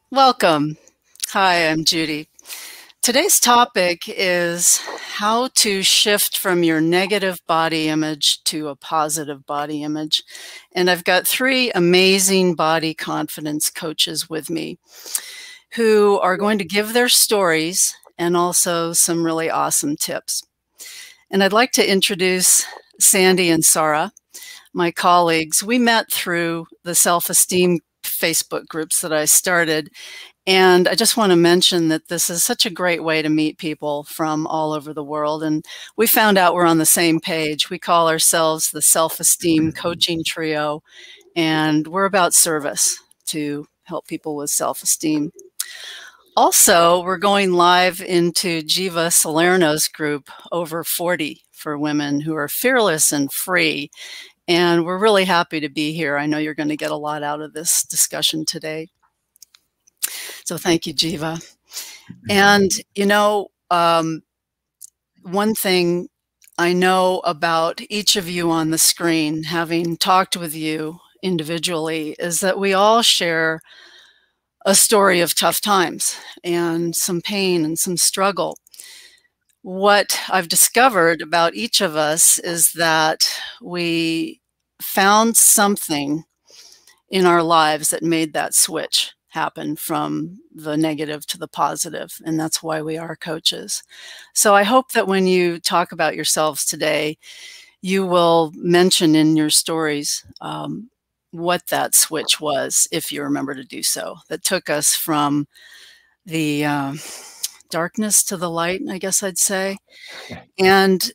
Welcome. Hi, I'm Judy. Today's topic is how to shift from your negative body image to a positive body image. And I've got three amazing body confidence coaches with me who are going to give their stories and also some really awesome tips. And I'd like to introduce Sandy and Sara, my colleagues. We met through the Self Esteem Facebook groups that I started. And I just want to mention that this is such a great way to meet people from all over the world. And we found out we're on the same page. We call ourselves the Self Esteem Coaching Trio, and we're about service to help people with self-esteem. Also, we're going live into Jiva Salerno's group, Over 40, for women who are fearless and free. And we're really happy to be here. I know you're going to get a lot out of this discussion today. So thank you, Jiva. And, one thing I know about each of you on the screen, having talked with you individually, is that we all share a story of tough times and some pain and some struggle. What I've discovered about each of us is that we found something in our lives that made that switch happen from the negative to the positive, and that's why we are coaches. So I hope that when you talk about yourselves today, you will mention in your stories what that switch was, if you remember to do so, that took us from the darkness to the light, I guess I'd say. And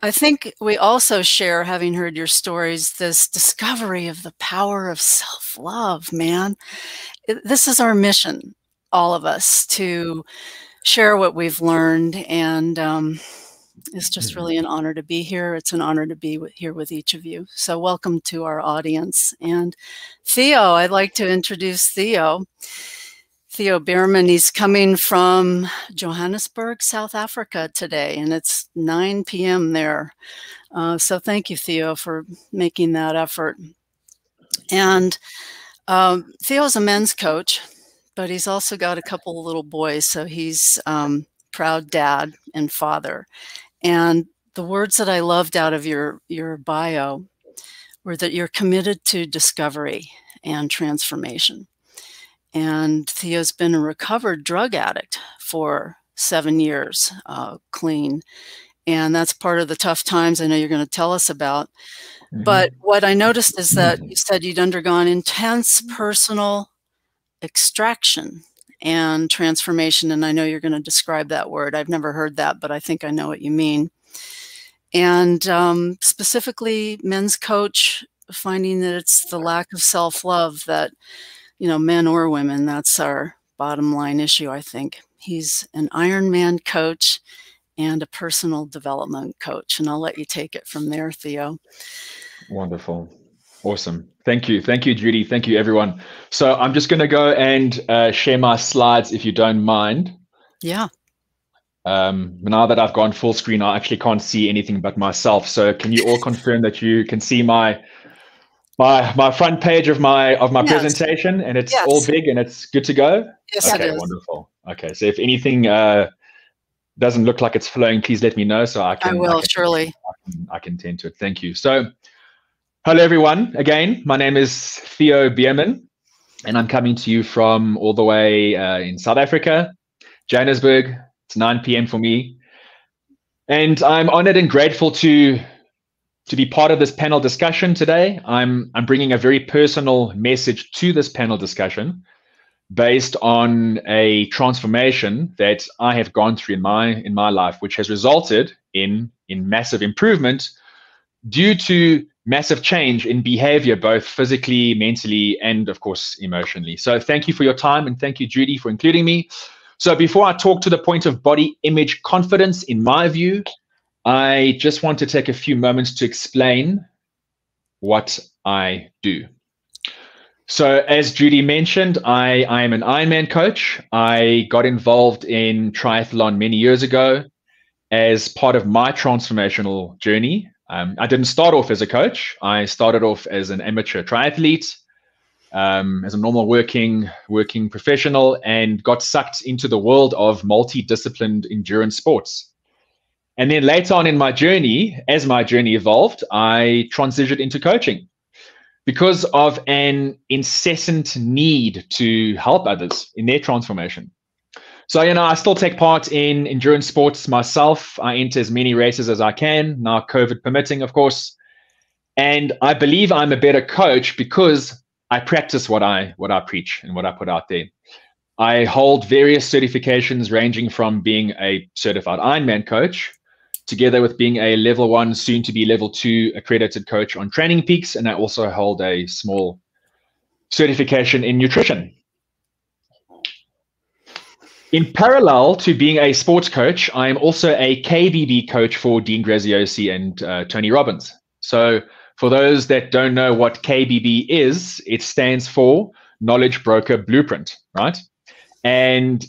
I think we also share, having heard your stories, this discovery of the power of self-love, man. This is our mission, all of us, to share what we've learned. And it's just really an honor to be here. It's an honor to be here with each of you. So welcome to our audience. And Theo, I'd like to introduce Theo. Theo Bierman, he's coming from Johannesburg, South Africa today, and it's 9 p.m. there. So thank you, Theo, for making that effort. And Theo's a men's coach, but he's also got a couple of little boys, so he's proud dad and father. And the words that I loved out of your bio were that you're committed to discovery and transformation. And Theo's been a recovered drug addict for 7 years, clean. And that's part of the tough times I know you're going to tell us about. But what I noticed is that you said you'd undergone intense personal extraction and transformation. And I know you're going to describe that word. I've never heard that, but I think I know what you mean. And specifically, men's coach, finding that it's the lack of self-love that, men or women, that's our bottom line issue, I think. He's an Ironman coach and a personal development coach. And I'll let you take it from there, Theo. Wonderful. Awesome. Thank you. Thank you, Judy. Thank you, everyone. So I'm just going to go and share my slides, if you don't mind. Yeah. Now that I've gone full screen, I actually can't see anything but myself. So can you all confirm that you can see my front page of my Yes. presentation, and it's Yes. all big and it's good to go? Yes, okay, it is. Wonderful. Okay, so if anything doesn't look like it's flowing, please let me know so I can. I will, surely. I can tend to it. Thank you. So, hello everyone. Again, my name is Theo Bierman, and I'm coming to you from all the way in South Africa, Johannesburg. It's 9 p.m. for me, and I'm honored and grateful to be part of this panel discussion today. I'm bringing a very personal message to this panel discussion based on a transformation that I have gone through in my life, which has resulted in massive improvement due to massive change in behavior, both physically, mentally, and of course, emotionally. So thank you for your time, and thank you, Judy, for including me. So before I talk to the point of body image confidence, in my view, I just want to take a few moments to explain what I do. So as Judy mentioned, I am an Ironman coach. I got involved in triathlon many years ago as part of my transformational journey. I didn't start off as a coach. I started off as an amateur triathlete. as a normal working professional, and got sucked into the world of multidisciplined endurance sports. And then later on in my journey, as my journey evolved, I transitioned into coaching because of an incessant need to help others in their transformation. So, I still take part in endurance sports myself. I enter as many races as I can, now COVID permitting, of course. And I believe I'm a better coach because I practice what I preach and what I put out there. I hold various certifications ranging from being a certified Ironman coach, together with being a level 1, soon to be level 2 accredited coach on Training Peaks. And I also hold a small certification in nutrition. In parallel to being a sports coach, I am also a KBB coach for Dean Graziosi and Tony Robbins. So for those that don't know what KBB is, it stands for Knowledge Broker Blueprint, right? And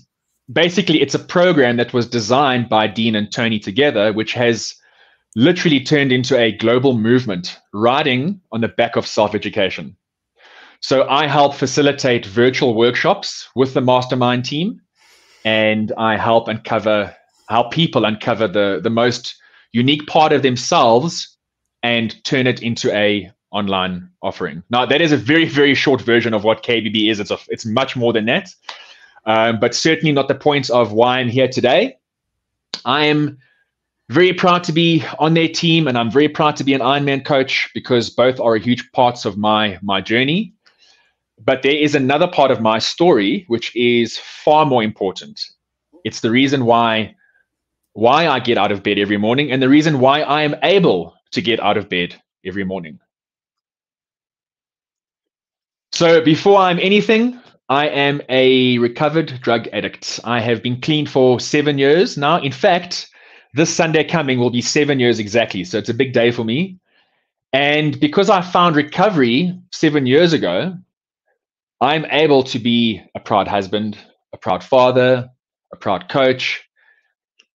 basically, it's a program that was designed by Dean and Tony together, which has literally turned into a global movement riding on the back of self-education. So I help facilitate virtual workshops with the mastermind team, and I help people uncover the most unique part of themselves and turn it into a online offering. Now, that is a very, very short version of what KBB is. It's much more than that, but certainly not the point of why I'm here today. I am very proud to be on their team, and I'm very proud to be an Ironman coach because both are huge parts of my journey. But there is another part of my story which is far more important. It's the reason why I get out of bed every morning, and the reason why I am able to get out of bed every morning. So before I'm anything, I am a recovered drug addict. I have been clean for 7 years now. In fact, this Sunday coming will be 7 years exactly. So it's a big day for me. And because I found recovery 7 years ago, I'm able to be a proud husband, a proud father, a proud coach,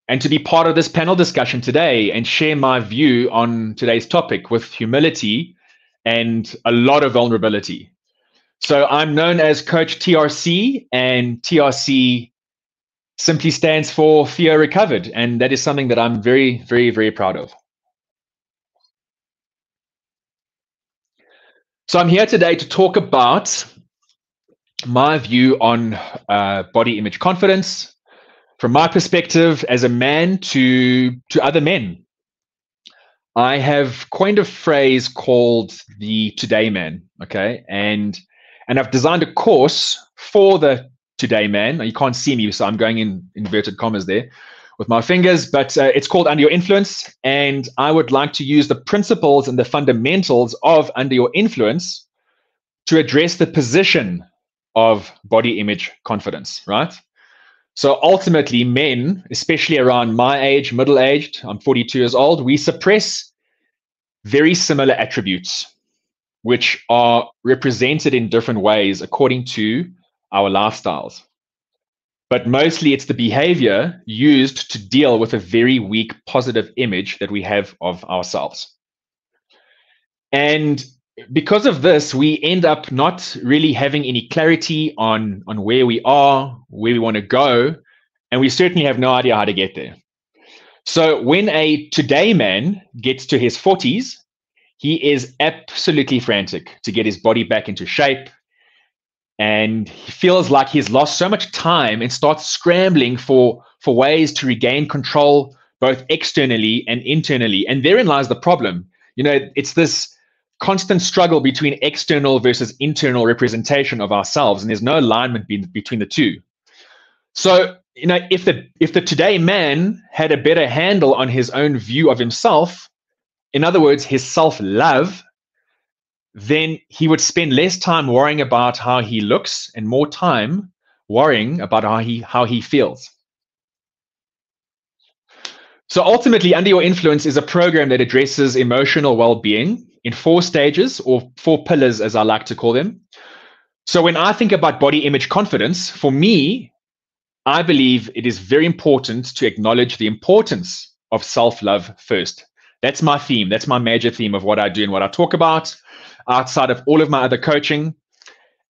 and to be part of this panel discussion today and share my view on today's topic with humility and a lot of vulnerability. So I'm known as Coach TRC, and TRC simply stands for Theo Recovered, and that is something that I'm very, very, very proud of. So I'm here today to talk about my view on body image confidence from my perspective as a man to other men. I have coined a phrase called the Today Man, okay? And I've designed a course for the Today Man. Now, you can't see me, so I'm going in inverted commas there with my fingers, but it's called Under Your Influence, and I would like to use the principles and the fundamentals of Under Your Influence to address the position of body image confidence, right? So ultimately, men, especially around my age, middle-aged, I'm 42 years old, we suppress very similar attributes, which are represented in different ways according to our lifestyles. But mostly it's the behavior used to deal with a very weak positive image that we have of ourselves. And because of this, we end up not really having any clarity on where we are, where we want to go, and we certainly have no idea how to get there. So when a today man gets to his 40s, he is absolutely frantic to get his body back into shape, and he feels like he's lost so much time and starts scrambling for ways to regain control, both externally and internally. And therein lies the problem. It's this constant struggle between external versus internal representation of ourselves, and there's no alignment between the two. So, if the today man had a better handle on his own view of himself, in other words, his self-love, then he would spend less time worrying about how he looks and more time worrying about how he feels. So ultimately, Under Your Influence is a program that addresses emotional well-being in 4 stages, or 4 pillars, as I like to call them. So when I think about body image confidence, for me, I believe it is very important to acknowledge the importance of self-love first. That's my theme. That's my major theme of what I do and what I talk about outside of all of my other coaching.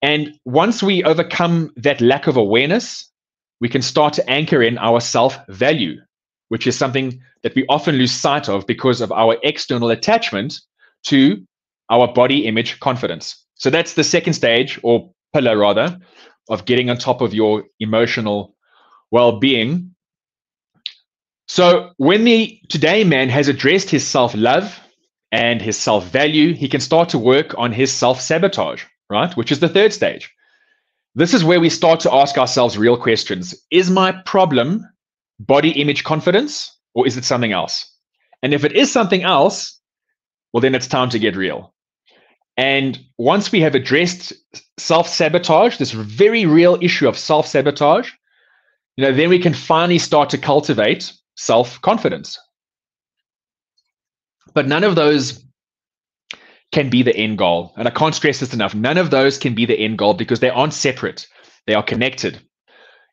And once we overcome that lack of awareness, we can start to anchor in our self-value, which is something that we often lose sight of because of our external attachment to our body image confidence. So that's the second stage, or pillar rather, of getting on top of your emotional well-being. So when the today man has addressed his self-love and his self-value, he can start to work on his self-sabotage, right? Which is the third stage. This is where we start to ask ourselves real questions. Is my problem body image confidence, or is it something else? And if it is something else, well, then it's time to get real. And once we have addressed self-sabotage, this very real issue of self-sabotage, then we can finally start to cultivate self-confidence. But none of those can be the end goal. And I can't stress this enough. None of those can be the end goal because they aren't separate. They are connected.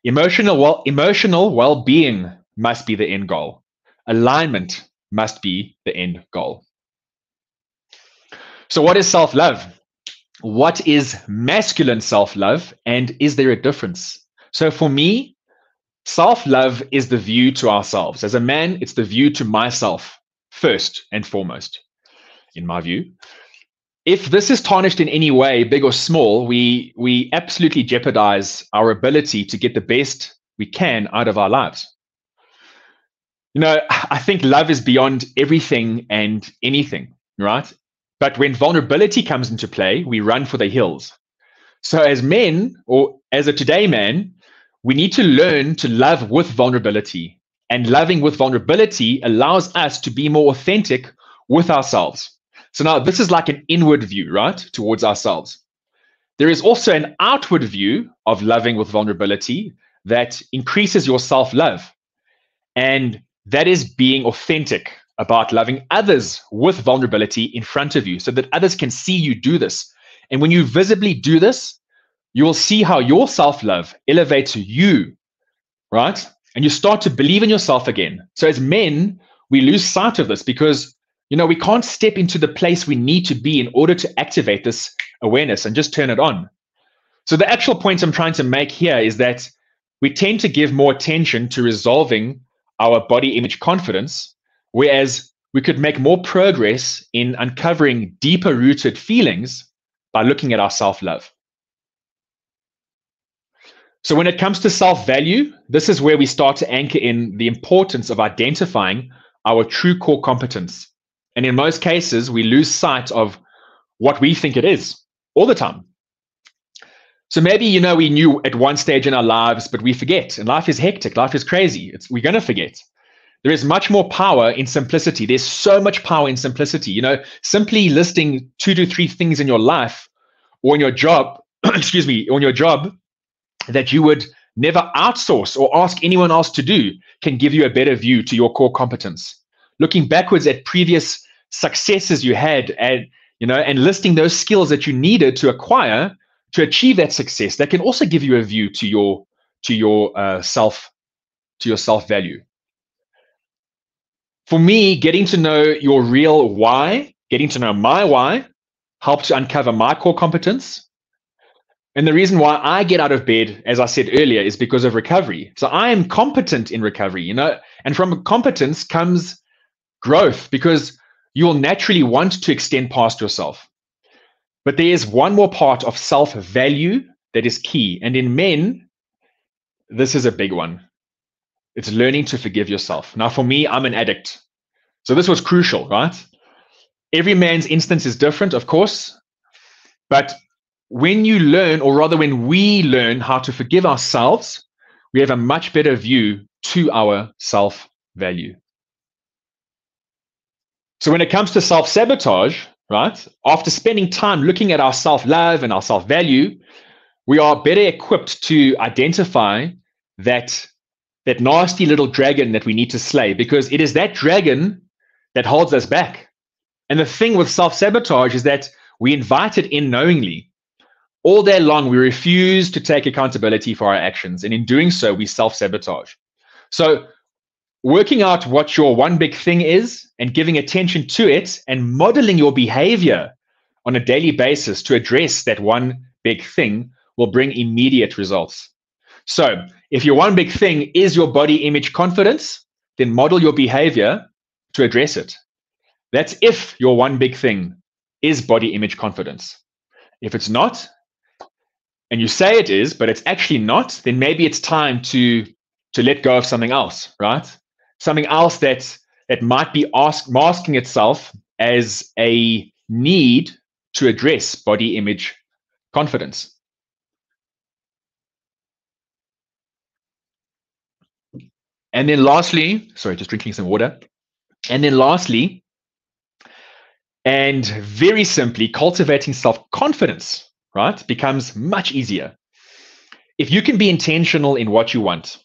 Emotional well-being must be the end goal. Alignment must be the end goal. So what is self-love? What is masculine self-love? And is there a difference? So for me, self-love is the view to ourselves. As a man, it's the view to myself first and foremost, in my view. If this is tarnished in any way, big or small, we absolutely jeopardize our ability to get the best we can out of our lives. I think love is beyond everything and anything, right? But when vulnerability comes into play, we run for the hills. So as men, or as a today man, we need to learn to love with vulnerability. And loving with vulnerability allows us to be more authentic with ourselves. So now this is like an inward view, right, towards ourselves. There is also an outward view of loving with vulnerability that increases your self-love. And that is being authentic about loving others with vulnerability in front of you so that others can see you do this. And when you visibly do this, you will see how your self-love elevates you, right? And you start to believe in yourself again. So as men, we lose sight of this because we can't step into the place we need to be in order to activate this awareness and just turn it on. So the actual point I'm trying to make here is that we tend to give more attention to resolving our body image confidence, whereas we could make more progress in uncovering deeper rooted feelings by looking at our self-love. So when it comes to self-value, this is where we start to anchor in the importance of identifying our true core competence. And in most cases, we lose sight of what we think it is all the time. So maybe, we knew at one stage in our lives, but we forget. And life is hectic. Life is crazy. We're going to forget. There is much more power in simplicity. There's so much power in simplicity. Simply listing 2 to 3 things in your life or in your job, on your job that you would never outsource or ask anyone else to do can give you a better view to your core competence. Looking backwards at previous successes you had and listing those skills that you needed to acquire to achieve that success, that can also give you a view to your self-value. For me, getting to know your real why, getting to know my why, helped to uncover my core competence. And the reason why I get out of bed, as I said earlier, is because of recovery. So I am competent in recovery, and from competence comes growth, because you'll naturally want to extend past yourself. But there is one more part of self-value that is key. And in men, this is a big one. It's learning to forgive yourself. Now, for me, I'm an addict. So this was crucial, right? Every man's instance is different, of course. But when you learn, or rather when we learn how to forgive ourselves, we have a much better view to our self-value. So when it comes to self-sabotage, right, after spending time looking at our self-love and our self-value, we are better equipped to identify that nasty little dragon that we need to slay, because it is that dragon that holds us back. And the thing with self-sabotage is that we invite it in knowingly. All day long, we refuse to take accountability for our actions. And in doing so, we self-sabotage. So working out what your one big thing is and giving attention to it and modeling your behavior on a daily basis to address that one big thing will bring immediate results. So if your one big thing is your body image confidence, then model your behavior to address it. That's if your one big thing is body image confidence. If it's not, and you say it is, but it's actually not, then maybe it's time to let go of something else, right? Something else that might be masking itself as a need to address body image confidence. And then lastly, sorry, just drinking some water. And then lastly, and very simply, cultivating self-confidence, right, becomes much easier. If you can be intentional in what you want,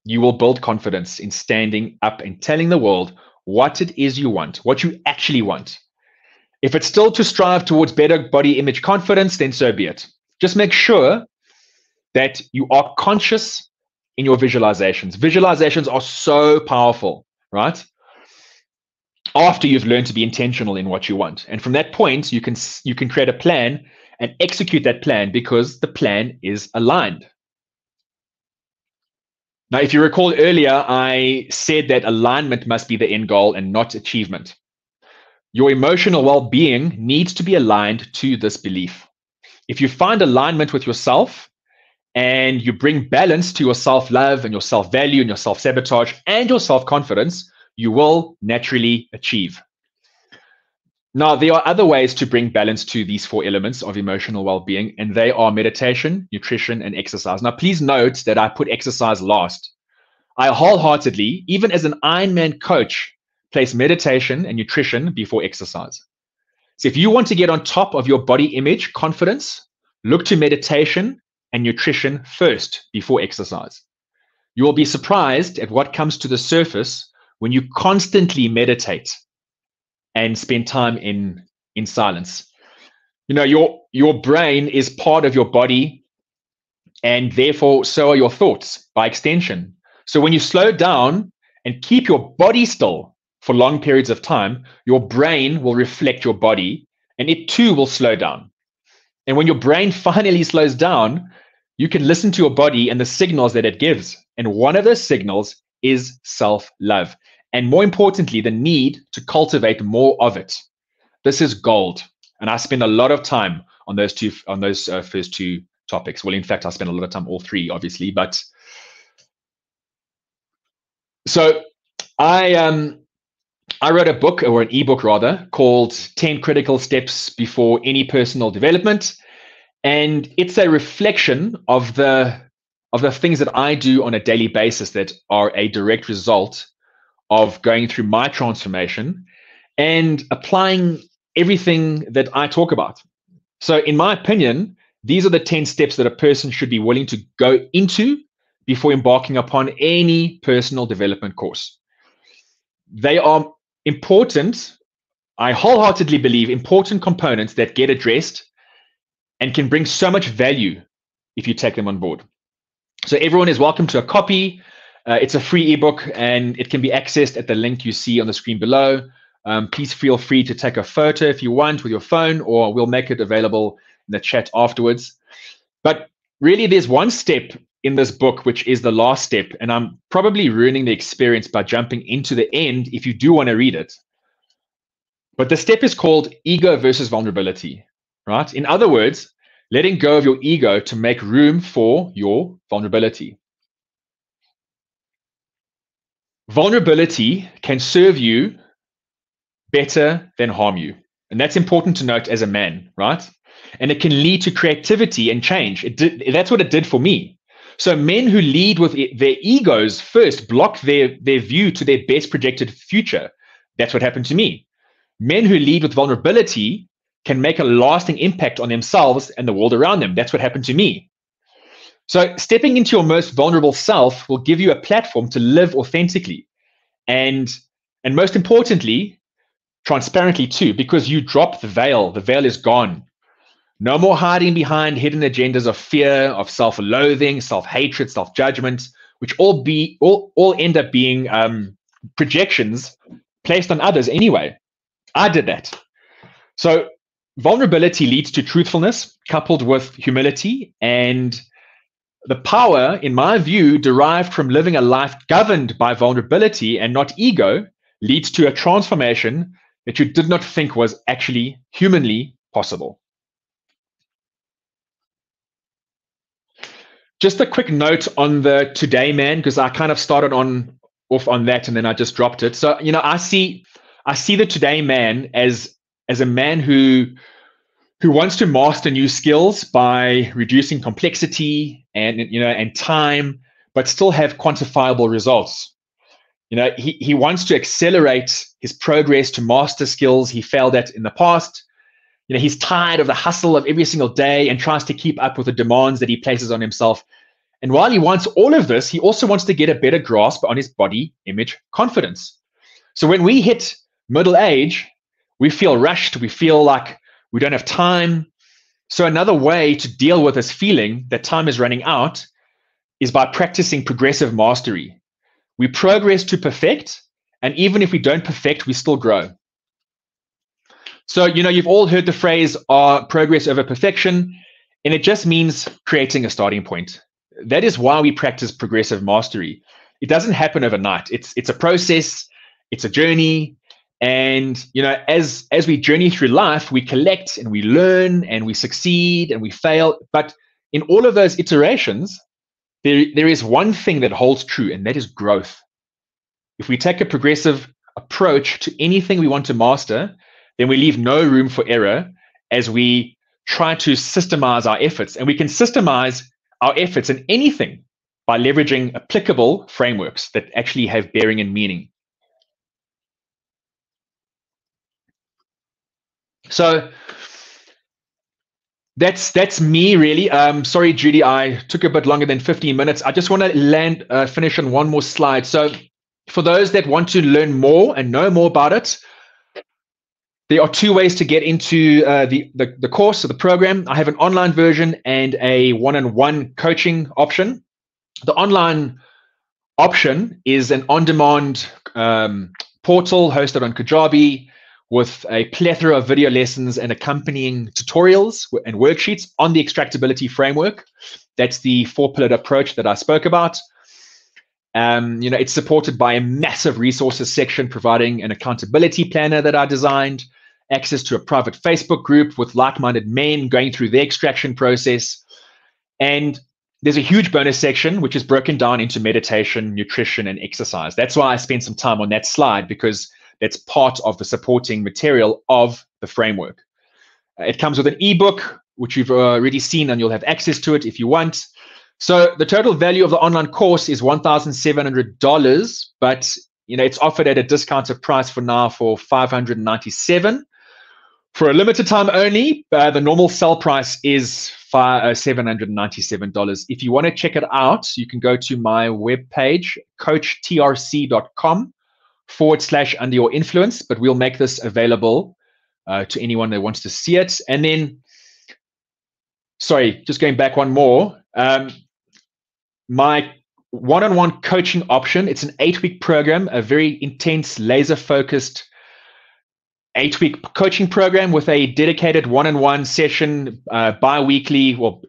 you will build confidence in standing up and telling the world what it is you want, what you actually want. If it's still to strive towards better body image confidence, then so be it. Just make sure that you are conscious in your visualizations. Visualizations are so powerful, right? After you've learned to be intentional in what you want. And from that point, you can create a plan and execute that plan because the plan is aligned. Now, if you recall earlier, I said that alignment must be the end goal and not achievement. Your emotional well-being needs to be aligned to this belief. If you find alignment with yourself and you bring balance to your self-love and your self-value and your self-sabotage and your self-confidence, you will naturally achieve. Now, there are other ways to bring balance to these four elements of emotional well-being, and they are meditation, nutrition, and exercise. Now, please note that I put exercise last. I wholeheartedly, even as an Ironman coach, place meditation and nutrition before exercise. So if you want to get on top of your body image confidence, look to meditation and nutrition first before exercise. You will be surprised at what comes to the surface when you constantly meditate and spend time in silence. You know, your brain is part of your body, and therefore so are your thoughts by extension. So when you slow down and keep your body still for long periods of time, your brain will reflect your body and it too will slow down. And when your brain finally slows down, you can listen to your body and the signals that it gives. And one of those signals is self-love. And more importantly, the need to cultivate more of it. This is gold. And I spend a lot of time on those first two topics. Well, in fact, I spend a lot of time all three, obviously. But so I wrote a book, or an ebook rather, called 10 Critical Steps Before Any Personal Development. And it's a reflection of the things that I do on a daily basis that are a direct result of going through my transformation and applying everything that I talk about. So in my opinion, these are the 10 steps that a person should be willing to go into before embarking upon any personal development course. They are important, I wholeheartedly believe, important components that get addressed and can bring so much value if you take them on board. So everyone is welcome to a copy. It's a free ebook and it can be accessed at the link you see on the screen below. Please feel free to take a photo if you want with your phone, or we'll make it available in the chat afterwards. But really, there's one step in this book, which is the last step, and I'm probably ruining the experience by jumping into the end if you do want to read it. But the step is called ego versus vulnerability, right? In other words, letting go of your ego to make room for your vulnerability. Vulnerability can serve you better than harm you. And that's important to note as a man, right? And it can lead to creativity and change. That's what it did for me. So men who lead with their egos first block their view to their best projected future. That's what happened to me. Men who lead with vulnerability can make a lasting impact on themselves and the world around them. That's what happened to me. So stepping into your most vulnerable self will give you a platform to live authentically. And most importantly, transparently too, because you drop the veil. The veil is gone. No more hiding behind hidden agendas of fear, of self-loathing, self-hatred, self-judgment, which all end up being projections placed on others anyway. I did that. So vulnerability leads to truthfulness coupled with humility, and the power, in my view, derived from living a life governed by vulnerability and not ego leads to a transformation that you did not think was actually humanly possible. Just a quick note on the today man, because I kind of started off on that and then I just dropped it. So, I see the today man as a man who wants to master new skills by reducing complexity and time, but still have quantifiable results. He wants to accelerate his progress to master skills he failed at in the past. He's tired of the hustle of every single day and tries to keep up with the demands that he places on himself. And while he wants all of this, he also wants to get a better grasp on his body image confidence. So when we hit middle age, we feel rushed. We feel like we don't have time. So another way to deal with this feeling that time is running out is by practicing progressive mastery. We progress to perfect, and even if we don't perfect, we still grow. So, you've all heard the phrase progress over perfection, and it just means creating a starting point. That is why we practice progressive mastery. It doesn't happen overnight. It's a process, it's a journey. And, as we journey through life, we collect and we learn and we succeed and we fail. But in all of those iterations, there is one thing that holds true, and that is growth. If we take a progressive approach to anything we want to master, then we leave no room for error as we try to systemize our efforts. And we can systemize our efforts in anything by leveraging applicable frameworks that actually have bearing and meaning. So that's me, really. Sorry, Judy, I took a bit longer than 15 minutes. I just want to finish on one more slide. So for those that want to learn more and know more about it, there are two ways to get into the course or the program. I have an online version and a one-on-one coaching option. The online option is an on-demand portal hosted on Kajabi with a plethora of video lessons and accompanying tutorials and worksheets on the extractability framework. That's the four-pillared approach that I spoke about. It's supported by a massive resources section providing an accountability planner that I designed, access to a private Facebook group with like-minded men going through the extraction process. And there's a huge bonus section, which is broken down into meditation, nutrition, and exercise. That's why I spent some time on that slide, because that's part of the supporting material of the framework. It comes with an ebook, which you've already seen, and you'll have access to it if you want. So the total value of the online course is $1,700, but it's offered at a discounted price for now for $597. For a limited time only, the normal sell price is $797. If you want to check it out, you can go to my webpage, coachtrc.com/under your influence, but we'll make this available to anyone that wants to see it. And then, sorry, just going back one more, my one-on-one coaching option, it's an 8-week program, a very intense, laser-focused 8-week coaching program with a dedicated one-on-one session bi-weekly, well,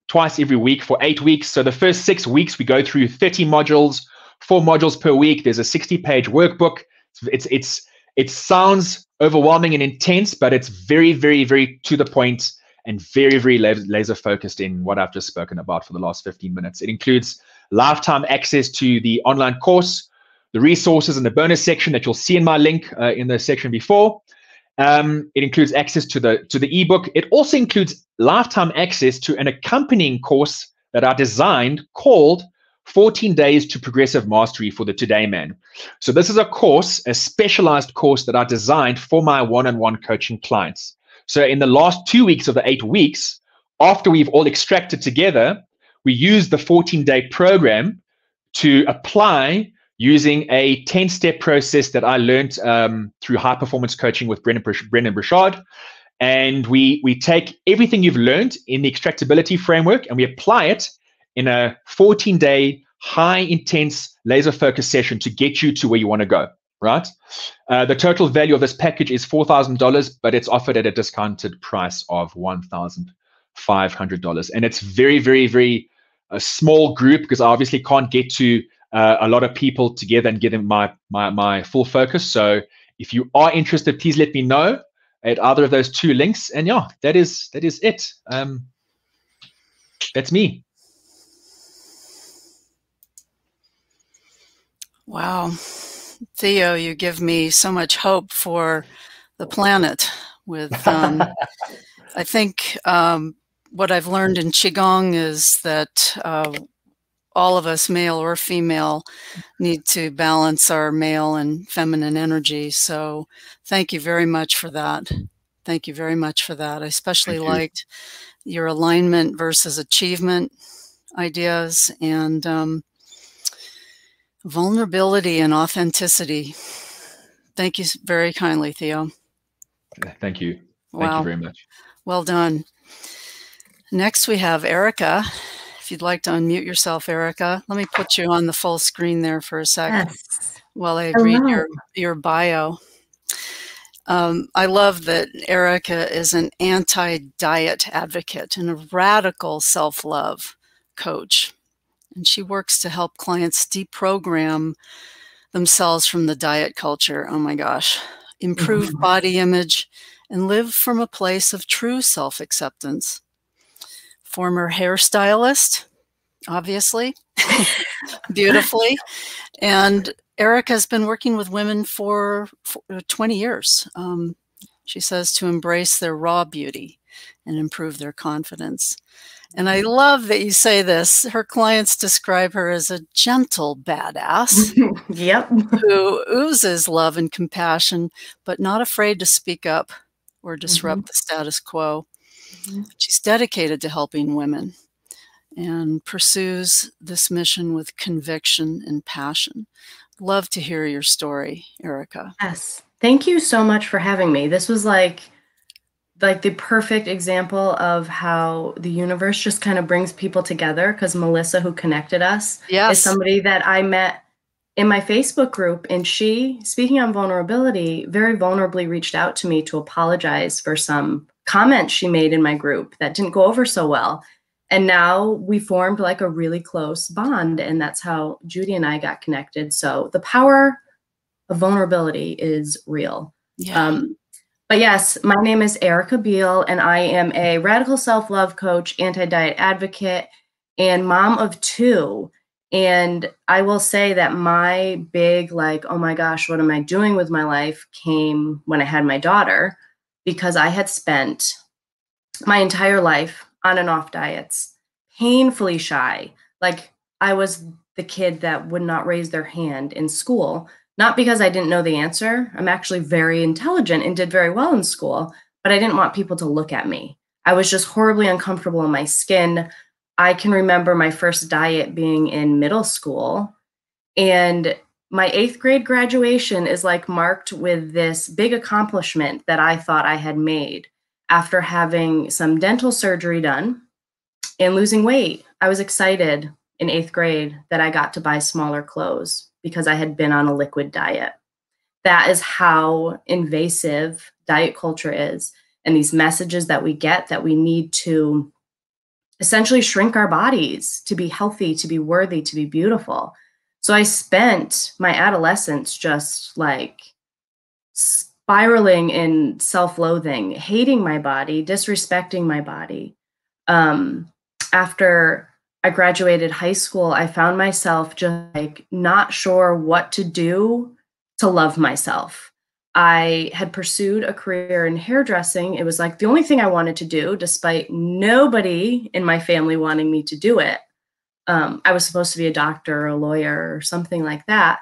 twice every week for 8 weeks. So the first 6 weeks, we go through 30 modules, 4 modules per week. There's a 60-page workbook. It sounds overwhelming and intense, but it's very, very, very to the point and very, very laser focused in what I've just spoken about for the last 15 minutes. It includes lifetime access to the online course, the resources and the bonus section that you'll see in my link in the section before. It includes access to the ebook. It also includes lifetime access to an accompanying course that I designed called 14 Days to Progressive Mastery for the Today Man. So this is a course, a specialized course that I designed for my one-on-one coaching clients. So in the last 2 weeks of the 8 weeks, after we've all extracted together, we use the 14-day program to apply using a 10-step process that I learned through high-performance coaching with Brendan Burchard. And we take everything you've learned in the extractability framework and we apply it in a 14-day, high-intense, laser-focused session to get you to where you want to go. right? The total value of this package is $4,000, but it's offered at a discounted price of $1,500. And it's very, very, very a small group, because I obviously can't get to a lot of people together and give them my full focus. So if you are interested, please let me know at either of those two links. And yeah, that is it. That's me. Wow. Theo, you give me so much hope for the planet with, I think what I've learned in Qigong is that all of us, male or female, need to balance our male and feminine energy. So thank you very much for that. Thank you very much for that. I especially liked your alignment versus achievement ideas, and vulnerability and authenticity. Thank you very kindly, Theo. Thank you. Wow. Thank you very much. Well done. Next, we have Erica. If you'd like to unmute yourself, Erica. Let me put you on the full screen there for a sec. Yes. While I read your bio. I love that Erica is an anti-diet advocate and a radical self-love coach. And she works to help clients deprogram themselves from the diet culture. Oh my gosh. Improve body image and live from a place of true self-acceptance. Former hairstylist, obviously, beautifully. And Erica's been working with women for 20 years. She says to embrace their raw beauty and improve their confidence. And I love that you say this. Her clients describe her as a gentle badass. Yep. Who oozes love and compassion, but not afraid to speak up or disrupt the status quo. She's dedicated to helping women and pursues this mission with conviction and passion. Love to hear your story, Erica. Yes. Thank you so much for having me. This was like the perfect example of how the universe just kind of brings people together, because Melissa, who connected us, is somebody that I met in my Facebook group. And she, speaking on vulnerability, very vulnerably reached out to me to apologize for some comments she made in my group that didn't go over so well. And now we formed like a really close bond. And that's how Judy and I got connected. So the power of vulnerability is real. Yeah. But yes, my name is Erica Beal, and I am a radical self-love coach, anti-diet advocate, and mom of two. And I will say that my big, like, oh my gosh, what am I doing with my life, came when I had my daughter, because I had spent my entire life on and off diets, painfully shy. Like, I was the kid that would not raise their hand in school. Not because I didn't know the answer. I'm actually very intelligent and did very well in school, but I didn't want people to look at me. I was just horribly uncomfortable in my skin. I can remember my first diet being in middle school, and my 8th grade graduation is like marked with this big accomplishment that I thought I had made after having some dental surgery done and losing weight. I was excited in 8th grade that I got to buy smaller clothes because I had been on a liquid diet. That is how invasive diet culture is. And these messages that we get that we need to essentially shrink our bodies to be healthy, to be worthy, to be beautiful. So I spent my adolescence just like spiraling in self-loathing, hating my body, disrespecting my body. After I graduated high school, I found myself just like not sure what to do to love myself. I had pursued a career in hairdressing. It was like the only thing I wanted to do, despite nobody in my family wanting me to do it. I was supposed to be a doctor or a lawyer or something like that,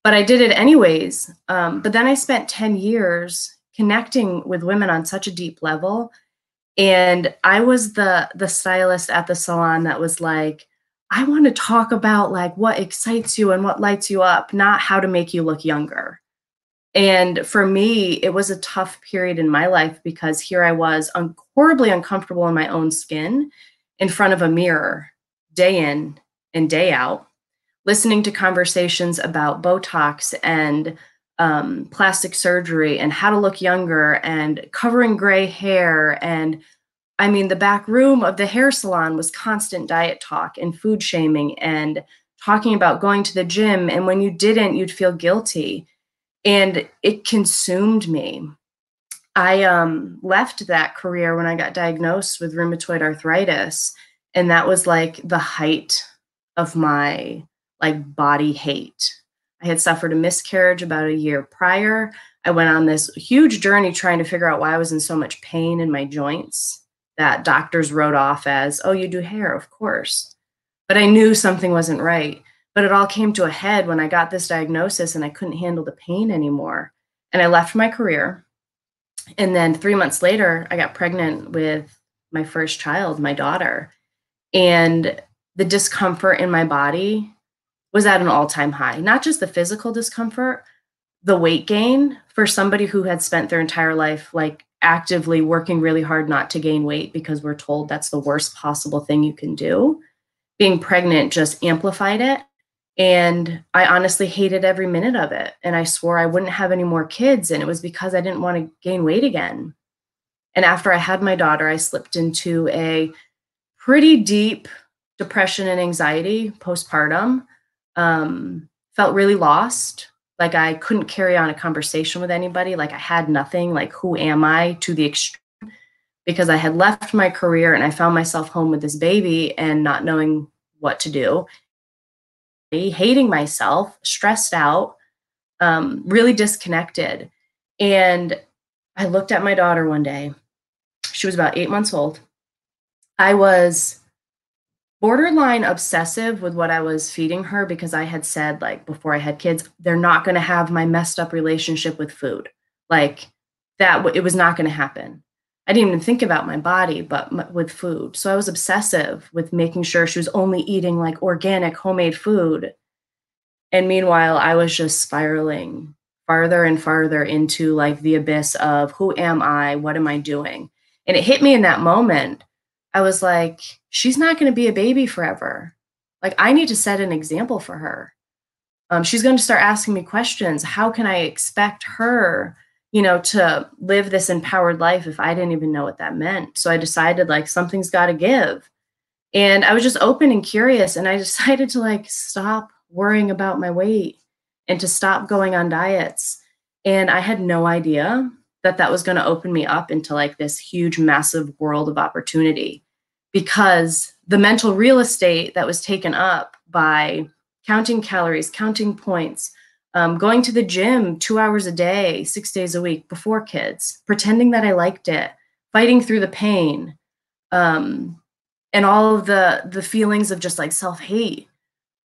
but I did it anyways. But then I spent 10 years connecting with women on such a deep level. And I was the stylist at the salon that was like, I want to talk about like what excites you and what lights you up, not how to make you look younger. And for me, it was a tough period in my life because here I was horribly uncomfortable in my own skin in front of a mirror, day in and day out, listening to conversations about Botox and plastic surgery and how to look younger and covering gray hair. And I mean, the back room of the hair salon was constant diet talk and food shaming and talking about going to the gym. And when you didn't, you'd feel guilty. And it consumed me. I left that career when I got diagnosed with rheumatoid arthritis. And that was like the height of my like body hate. I had suffered a miscarriage about a year prior. I went on this huge journey trying to figure out why I was in so much pain in my joints that doctors wrote off as, oh, you do hair, of course. But I knew something wasn't right. But it all came to a head when I got this diagnosis and I couldn't handle the pain anymore. And I left my career. And then 3 months later, I got pregnant with my first child, my daughter. And the discomfort in my body was at an all-time high. Not just the physical discomfort, the weight gain for somebody who had spent their entire life like actively working really hard not to gain weight because we're told that's the worst possible thing you can do. Being pregnant just amplified it. And I honestly hated every minute of it. And I swore I wouldn't have any more kids. And it was because I didn't want to gain weight again. And after I had my daughter, I slipped into a pretty deep depression and anxiety postpartum. Felt really lost. Like I couldn't carry on a conversation with anybody. Like I had nothing. Like, who am I, to the extreme? Because I had left my career and I found myself home with this baby and not knowing what to do. Hating myself, stressed out, really disconnected. And I looked at my daughter one day. She was about 8 months old. I was borderline obsessive with what I was feeding her because I had said, like, before I had kids, they're not going to have my messed up relationship with food. Like that, it was not going to happen. I didn't even think about my body, but with food. So I was obsessive with making sure she was only eating like organic homemade food. And meanwhile, I was just spiraling farther and farther into like the abyss of who am I? What am I doing? And it hit me in that moment. I was like, she's not going to be a baby forever. Like I need to set an example for her. She's going to start asking me questions. How can I expect her, to live this empowered life if I didn't even know what that meant? So I decided like something's got to give. And I was just open and curious. And I decided to like stop worrying about my weight and to stop going on diets. And I had no idea that that was going to open me up into like this huge, massive world of opportunity, because the mental real estate that was taken up by counting calories, counting points, going to the gym 2 hours a day, 6 days a week before kids, pretending that I liked it, fighting through the pain, and all of the feelings of just like self-hate,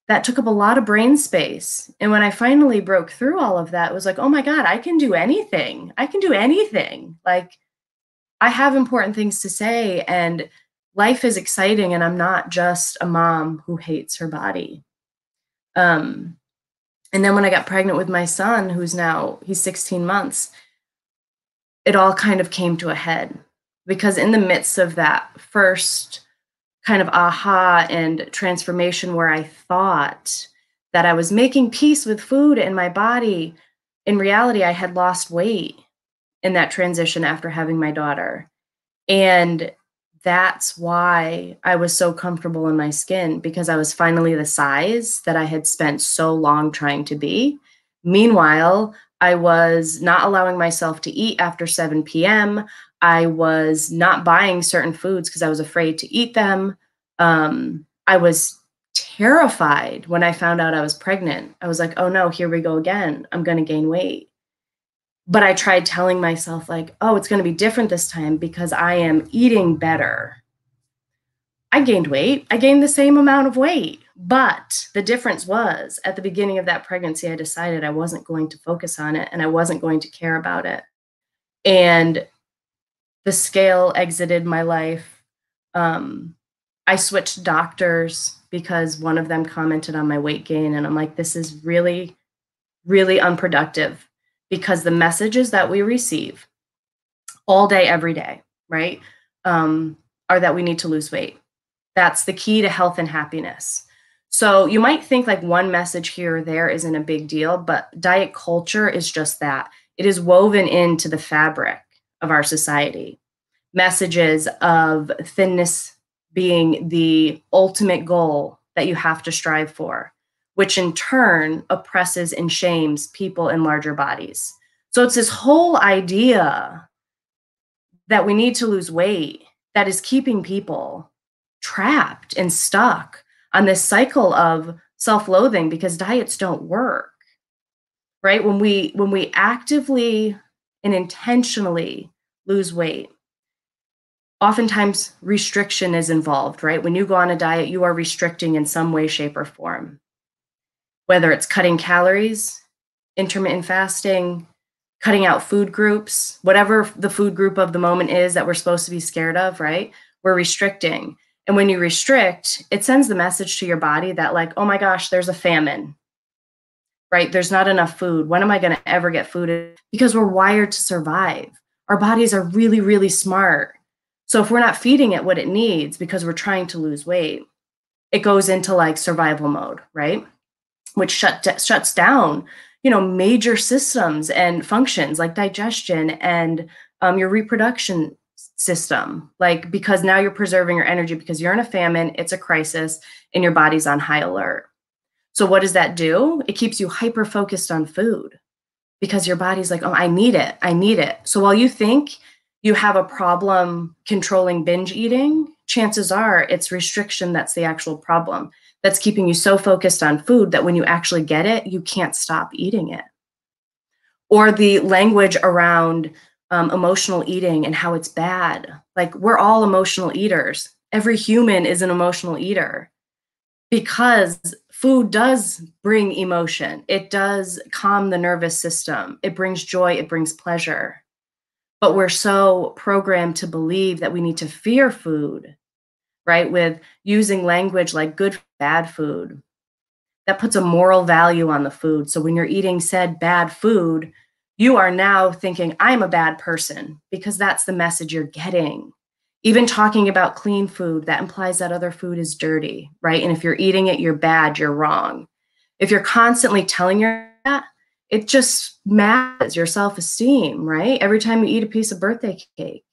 that took up a lot of brain space. And when I finally broke through all of that, it was like, oh my God, I can do anything. I can do anything. Like I have important things to say and life is exciting. And I'm not just a mom who hates her body. And then when I got pregnant with my son, he's 16 months, it all kind of came to a head, because in the midst of that first kind of aha and transformation where I thought that I was making peace with food and my body, in reality, I had lost weight in that transition after having my daughter. And that's why I was so comfortable in my skin, because I was finally the size that I had spent so long trying to be. Meanwhile, I was not allowing myself to eat after 7 p.m. I was not buying certain foods because I was afraid to eat them. I was terrified when I found out I was pregnant. I was like, oh no, here we go again. I'm going to gain weight. But I tried telling myself like, oh, it's going to be different this time because I am eating better. I gained weight. I gained the same amount of weight. But the difference was, at the beginning of that pregnancy, I decided I wasn't going to focus on it and I wasn't going to care about it. And the scale exited my life. I switched doctors because one of them commented on my weight gain. And I'm like, this is really, really unproductive, because the messages that we receive all day, every day, right, are that we need to lose weight. That's the key to health and happiness. So you might think like one message here or there isn't a big deal, but diet culture is just that. It is woven into the fabric of our society. Messages of thinness being the ultimate goal that you have to strive for, which in turn oppresses and shames people in larger bodies. So it's this whole idea that we need to lose weight that is keeping people trapped and stuck on this cycle of self-loathing because diets don't work, right? When we actively and intentionally lose weight, oftentimes restriction is involved, right? When you go on a diet, you are restricting in some way, shape, or form, whether it's cutting calories, intermittent fasting, cutting out food groups, whatever the food group of the moment is that we're supposed to be scared of, right? We're restricting. And when you restrict, it sends the message to your body that like, oh my gosh, there's a famine, right? There's not enough food. When am I going to ever get food? Because we're wired to survive. Our bodies are really, really smart. So if we're not feeding it what it needs because we're trying to lose weight, it goes into like survival mode, right? Which shuts down, major systems and functions like digestion and your reproduction system, like because now you're preserving your energy because you're in a famine, it's a crisis, and your body's on high alert. So what does that do? It keeps you hyper focused on food because your body's like, oh, I need it. I need it. So while you think you have a problem controlling binge eating, chances are it's restriction that's the actual problem. That's keeping you so focused on food that when you actually get it, you can't stop eating it. Or the language around emotional eating and how it's bad. Like we're all emotional eaters. Every human is an emotional eater because food does bring emotion. It does calm the nervous system. It brings joy. It brings pleasure. But we're so programmed to believe that we need to fear food, right? With using language like good, bad food. That puts a moral value on the food. So when you're eating said bad food, you are now thinking, I'm a bad person, because that's the message you're getting. Even talking about clean food, that implies that other food is dirty, right? And if you're eating it, you're bad, you're wrong. If you're constantly telling yourself that, it just matters your self-esteem, right? Every time you eat a piece of birthday cake.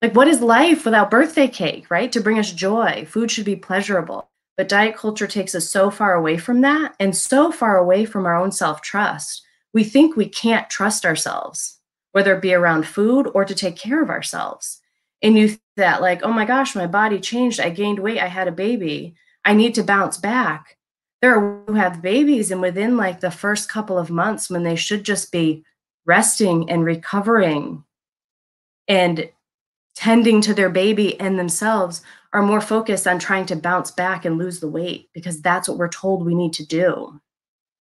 Like, what is life without birthday cake, right? To bring us joy. Food should be pleasurable. But diet culture takes us so far away from that and so far away from our own self-trust. We think we can't trust ourselves, whether it be around food or to take care of ourselves. And you think that like, oh my gosh, my body changed. I gained weight. I had a baby. I need to bounce back. There are who have babies and within like the first couple of months when they should just be resting and recovering and tending to their baby and themselves are more focused on trying to bounce back and lose the weight because that's what we're told we need to do.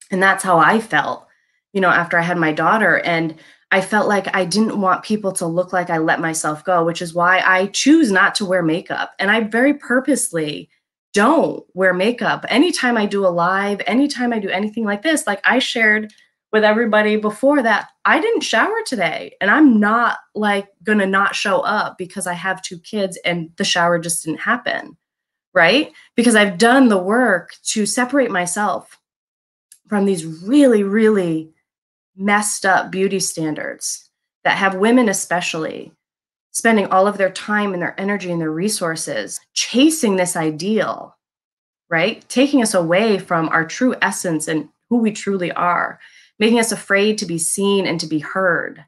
And that's how I felt, after I had my daughter. And I felt like I didn't want people to look like I let myself go, which is why I choose not to wear makeup. And I very purposely don't wear makeup. Anytime I do a live, anytime I do anything like this, like I shared with everybody before that, I didn't shower today. And I'm not like gonna not show up because I have 2 kids and the shower just didn't happen, right? Because I've done the work to separate myself from these really, really messed up beauty standards that have women especially spending all of their time and their energy and their resources chasing this ideal, right? Taking us away from our true essence and who we truly are, making us afraid to be seen and to be heard,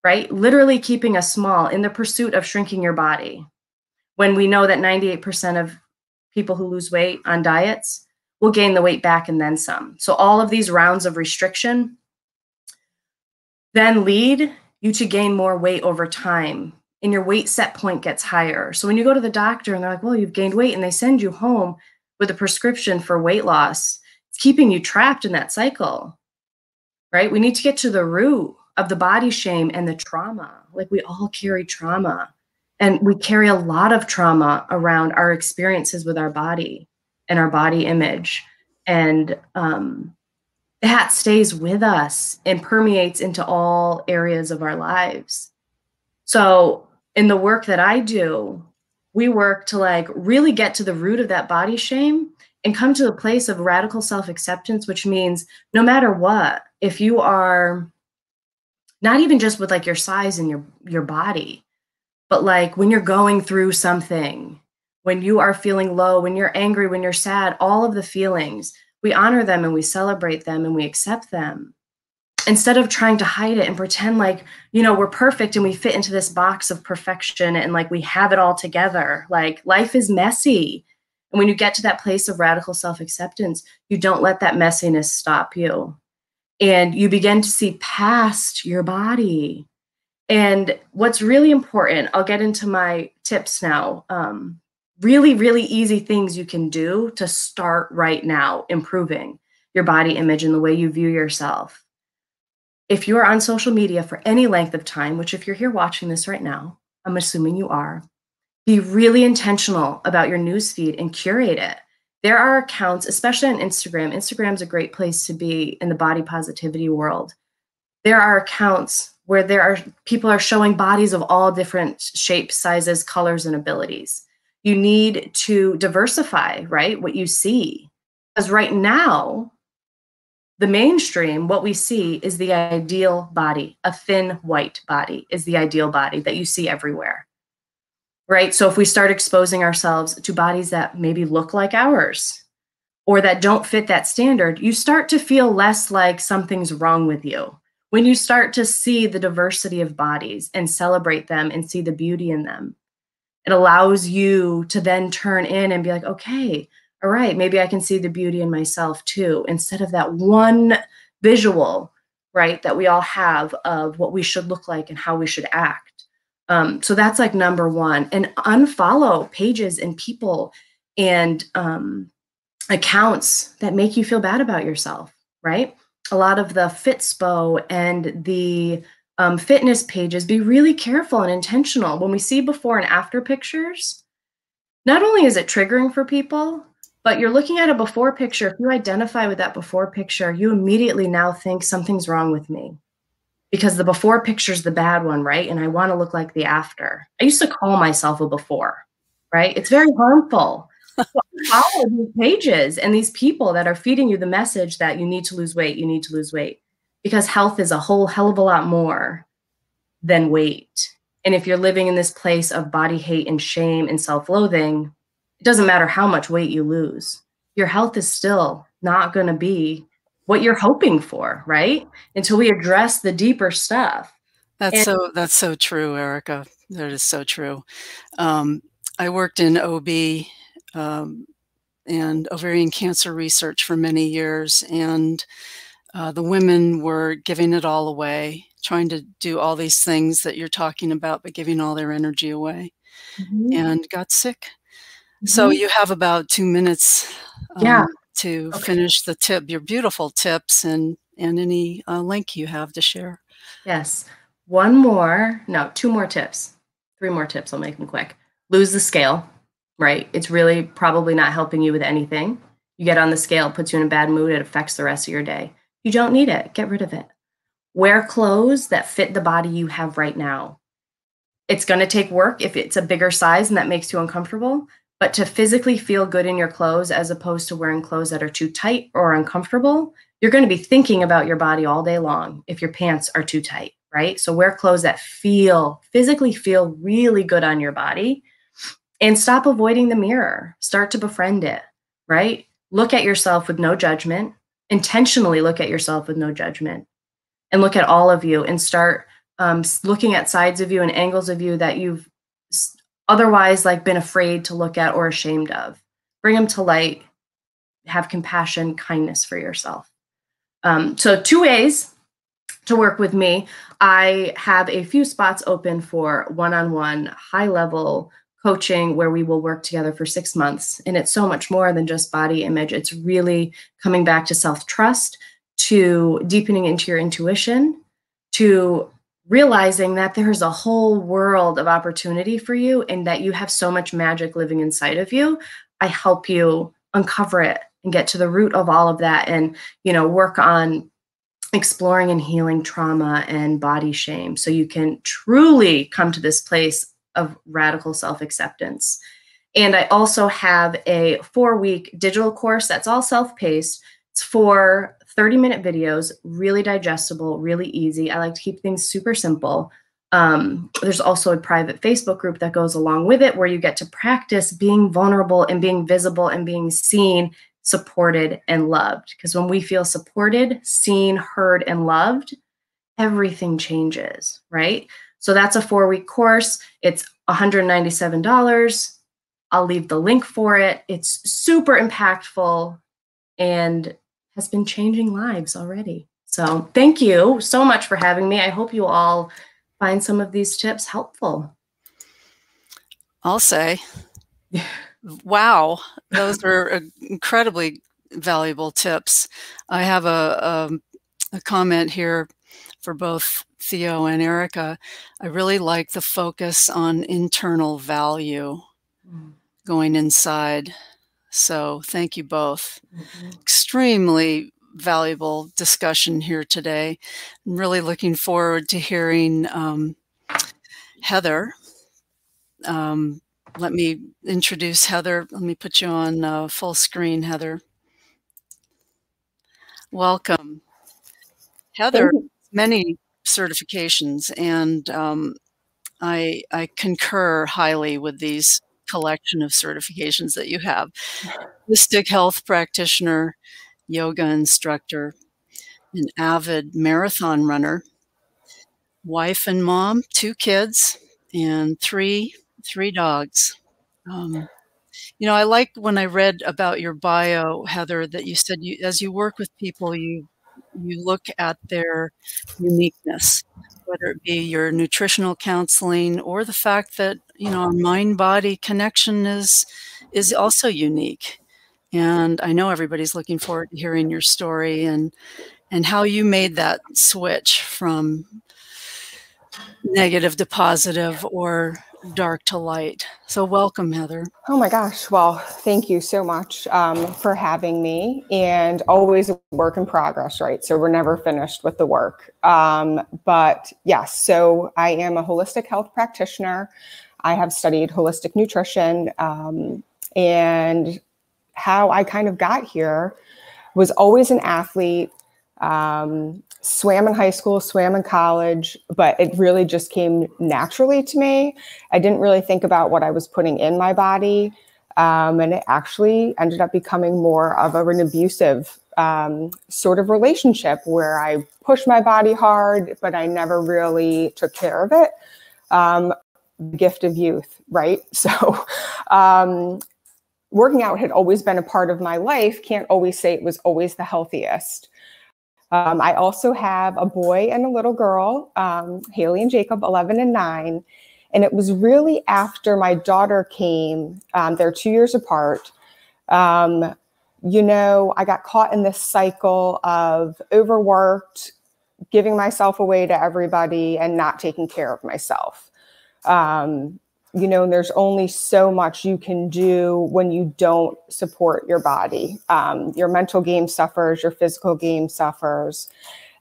right? Literally keeping us small in the pursuit of shrinking your body. When we know that 98% of people who lose weight on diets will gain the weight back and then some. So all of these rounds of restriction then lead you to gain more weight over time. And your weight set point gets higher. So when you go to the doctor and they're like, well, you've gained weight, and they send you home with a prescription for weight loss, it's keeping you trapped in that cycle, right? We need to get to the root of the body shame and the trauma. Like we all carry trauma, and we carry a lot of trauma around our experiences with our body and our body image. And that stays with us and permeates into all areas of our lives. So in the work that I do, we work to like really get to the root of that body shame and come to a place of radical self-acceptance, which means no matter what, if you are not even just with like your size and your body, but like when you're going through something, when you are feeling low, when you're angry, when you're sad, all of the feelings, we honor them and we celebrate them and we accept them, instead of trying to hide it and pretend like, we're perfect and we fit into this box of perfection and like we have it all together. Like life is messy. And when you get to that place of radical self-acceptance, you don't let that messiness stop you. And you begin to see past your body. And what's really important, I'll get into my tips now. Really, really easy things you can do to start right now improving your body image and the way you view yourself. If you're on social media for any length of time, which if you're here watching this right now, I'm assuming you are, be really intentional about your newsfeed and curate it. There are accounts, especially on Instagram. Instagram's a great place to be in the body positivity world. There are accounts where people are showing bodies of all different shapes, sizes, colors, and abilities. You need to diversify, right, what you see. Because right now, the mainstream, what we see is the ideal body. A thin white body is the ideal body that you see everywhere, right? So if we start exposing ourselves to bodies that maybe look like ours or that don't fit that standard, you start to feel less like something's wrong with you. When you start to see the diversity of bodies and celebrate them and see the beauty in them, it allows you to then turn in and be like, okay, all right, maybe I can see the beauty in myself too, instead of that one visual, right, that we all have of what we should look like and how we should act. So that's like number one. And unfollow pages and people and accounts that make you feel bad about yourself, right? A lot of the Fitspo and the fitness pages, be really careful and intentional. When we see before and after pictures, not only is it triggering for people, but you're looking at a before picture. If you identify with that before picture, you immediately now think something's wrong with me because the before picture is the bad one, right? And I want to look like the after. I used to call myself a before, right? It's very harmful. So follow these pages and these people that are feeding you the message that you need to lose weight, you need to lose weight, because health is a whole hell of a lot more than weight. And if you're living in this place of body hate and shame and self-loathing, it doesn't matter how much weight you lose. Your health is still not going to be what you're hoping for, right? Until we address the deeper stuff. That's so true, Erica. That is so true. I worked in OB and ovarian cancer research for many years, and the women were giving it all away, trying to do all these things that you're talking about, but giving all their energy away, and got sick. So you have about 2 minutes to finish the tip, your beautiful tips, and any link you have to share. Yes. Two more tips. 3 more tips. I'll make them quick. Lose the scale, right? It's really probably not helping you with anything. You get on the scale, it puts you in a bad mood. It affects the rest of your day. You don't need it. Get rid of it. Wear clothes that fit the body you have right now. It's going to take work if it's a bigger size and that makes you uncomfortable, but to physically feel good in your clothes as opposed to wearing clothes that are too tight or uncomfortable, you're going to be thinking about your body all day long if your pants are too tight, right? So wear clothes that physically feel really good on your body, and stop avoiding the mirror. Start to befriend it, right? Look at yourself with no judgment. Intentionally look at yourself with no judgment, and look at all of you and start looking at sides of you and angles of you that you've otherwise like been afraid to look at or ashamed of. Bring them to light. Have compassion, kindness for yourself. So 2 ways to work with me. I have a few spots open for one-on-one high-level coaching where we will work together for 6 months. And it's so much more than just body image. It's really coming back to self-trust, to deepening into your intuition, to realizing that there's a whole world of opportunity for you and that you have so much magic living inside of you. I help you uncover it and get to the root of all of that, and, work on exploring and healing trauma and body shame so you can truly come to this place of radical self-acceptance. And I also have a 4-week digital course that's all self-paced. It's for 30-minute videos, really digestible, really easy. I like to keep things super simple. There's also a private Facebook group that goes along with it where you get to practice being vulnerable and being visible and being seen, supported, and loved. Because when we feel supported, seen, heard, and loved, everything changes, right? So that's a 4-week course. It's $197. I'll leave the link for it. It's super impactful and has been changing lives already. So thank you so much for having me. I hope you all find some of these tips helpful. I'll say, wow, those are incredibly valuable tips. I have a comment here for both Theo and Erica. I really like the focus on internal value going inside. So thank you both. Extremely valuable discussion here today. I'm really looking forward to hearing Heather. Let me introduce Heather. Let me put you on full screen, Heather. Welcome. Heather, many certifications, and I concur highly with these collection of certifications that you have. Holistic health practitioner, yoga instructor, an avid marathon runner, wife and mom, 2 kids, and three dogs. You know, I like when I read about your bio, Heather, that you said as you work with people, you look at their uniqueness, whether it be your nutritional counseling or the fact that, you know, our mind-body connection is also unique. And I know everybody's looking forward to hearing your story and how you made that switch from negative to positive or dark to light. So welcome, Heather. Oh my gosh. Well, thank you so much for having me, and always a work in progress, right? So we're never finished with the work. But yes, so I am a holistic health practitioner. I have studied holistic nutrition, and how I kind of got here was always an athlete. Swam in high school, swam in college, but it really just came naturally to me. I didn't really think about what I was putting in my body. And it actually ended up becoming more of an abusive sort of relationship where I pushed my body hard, but I never really took care of it. The gift of youth, right? So working out had always been a part of my life. Can't always say it was always the healthiest. I also have a boy and a little girl, Haley and Jacob, 11 and 9. And it was really after my daughter came, they're 2 years apart. You know, I got caught in this cycle of overworked, giving myself away to everybody and not taking care of myself. You know, and there's only so much you can do when you don't support your body. Your mental game suffers, your physical game suffers.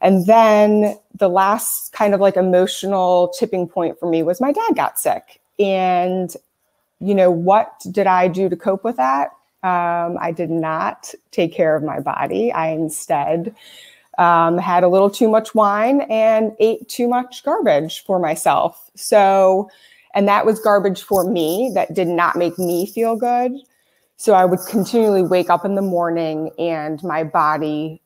And then the last kind of like emotional tipping point for me was my dad got sick. And, you know, what did I do to cope with that? I did not take care of my body. I instead had a little too much wine and ate too much garbage for myself. So, and that was garbage for me that did not make me feel good. So I would continually wake up in the morning and my body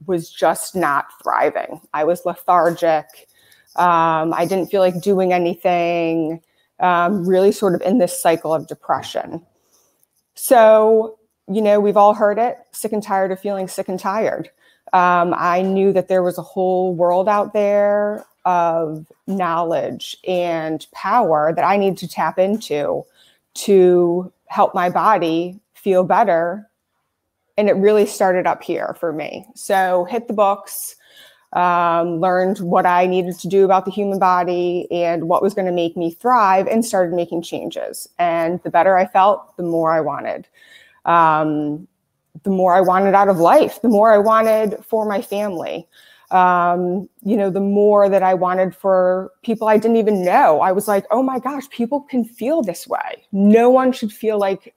was just not thriving. I was lethargic. I didn't feel like doing anything, really sort of in this cycle of depression. So, you know, we've all heard it, sick and tired of feeling sick and tired. I knew that there was a whole world out there of knowledge and power that I need to tap into to help my body feel better. And it really started up here for me. So hit the books, learned what I needed to do about the human body and what was going to make me thrive, and started making changes. And the better I felt, the more I wanted. The more I wanted out of life, the more I wanted for my family. You know, the more that I wanted for people I didn't even know. I was like, oh my gosh, people can feel this way. No one should feel like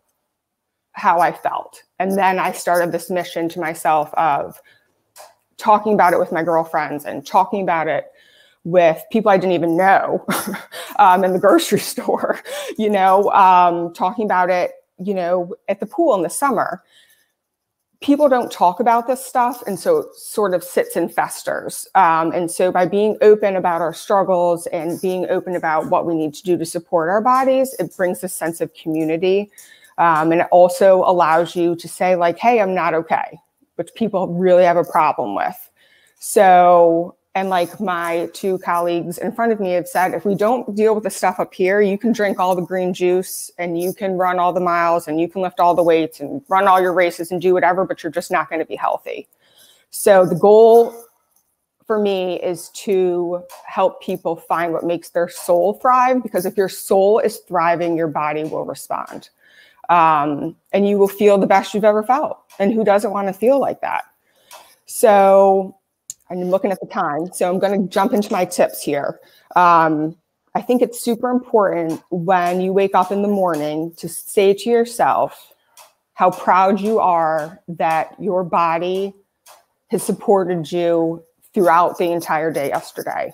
how I felt. And then I started this mission to myself of talking about it with my girlfriends and talking about it with people I didn't even know in the grocery store, you know, talking about it, you know, at the pool in the summer. People don't talk about this stuff, and so it sort of sits and festers. And so by being open about our struggles and being open about what we need to do to support our bodies, it brings a sense of community. And it also allows you to say like, hey, I'm not okay, which people really have a problem with. So, and like my two colleagues in front of me have said, if we don't deal with the stuff up here, you can drink all the green juice and you can run all the miles and you can lift all the weights and run all your races and do whatever, but you're just not going to be healthy. So the goal for me is to help people find what makes their soul thrive, because if your soul is thriving, your body will respond. And you will feel the best you've ever felt. And who doesn't want to feel like that? So I'm looking at the time, so I'm going to jump into my tips here. I think it's super important when you wake up in the morning to say to yourself how proud you are that your body has supported you throughout the entire day yesterday,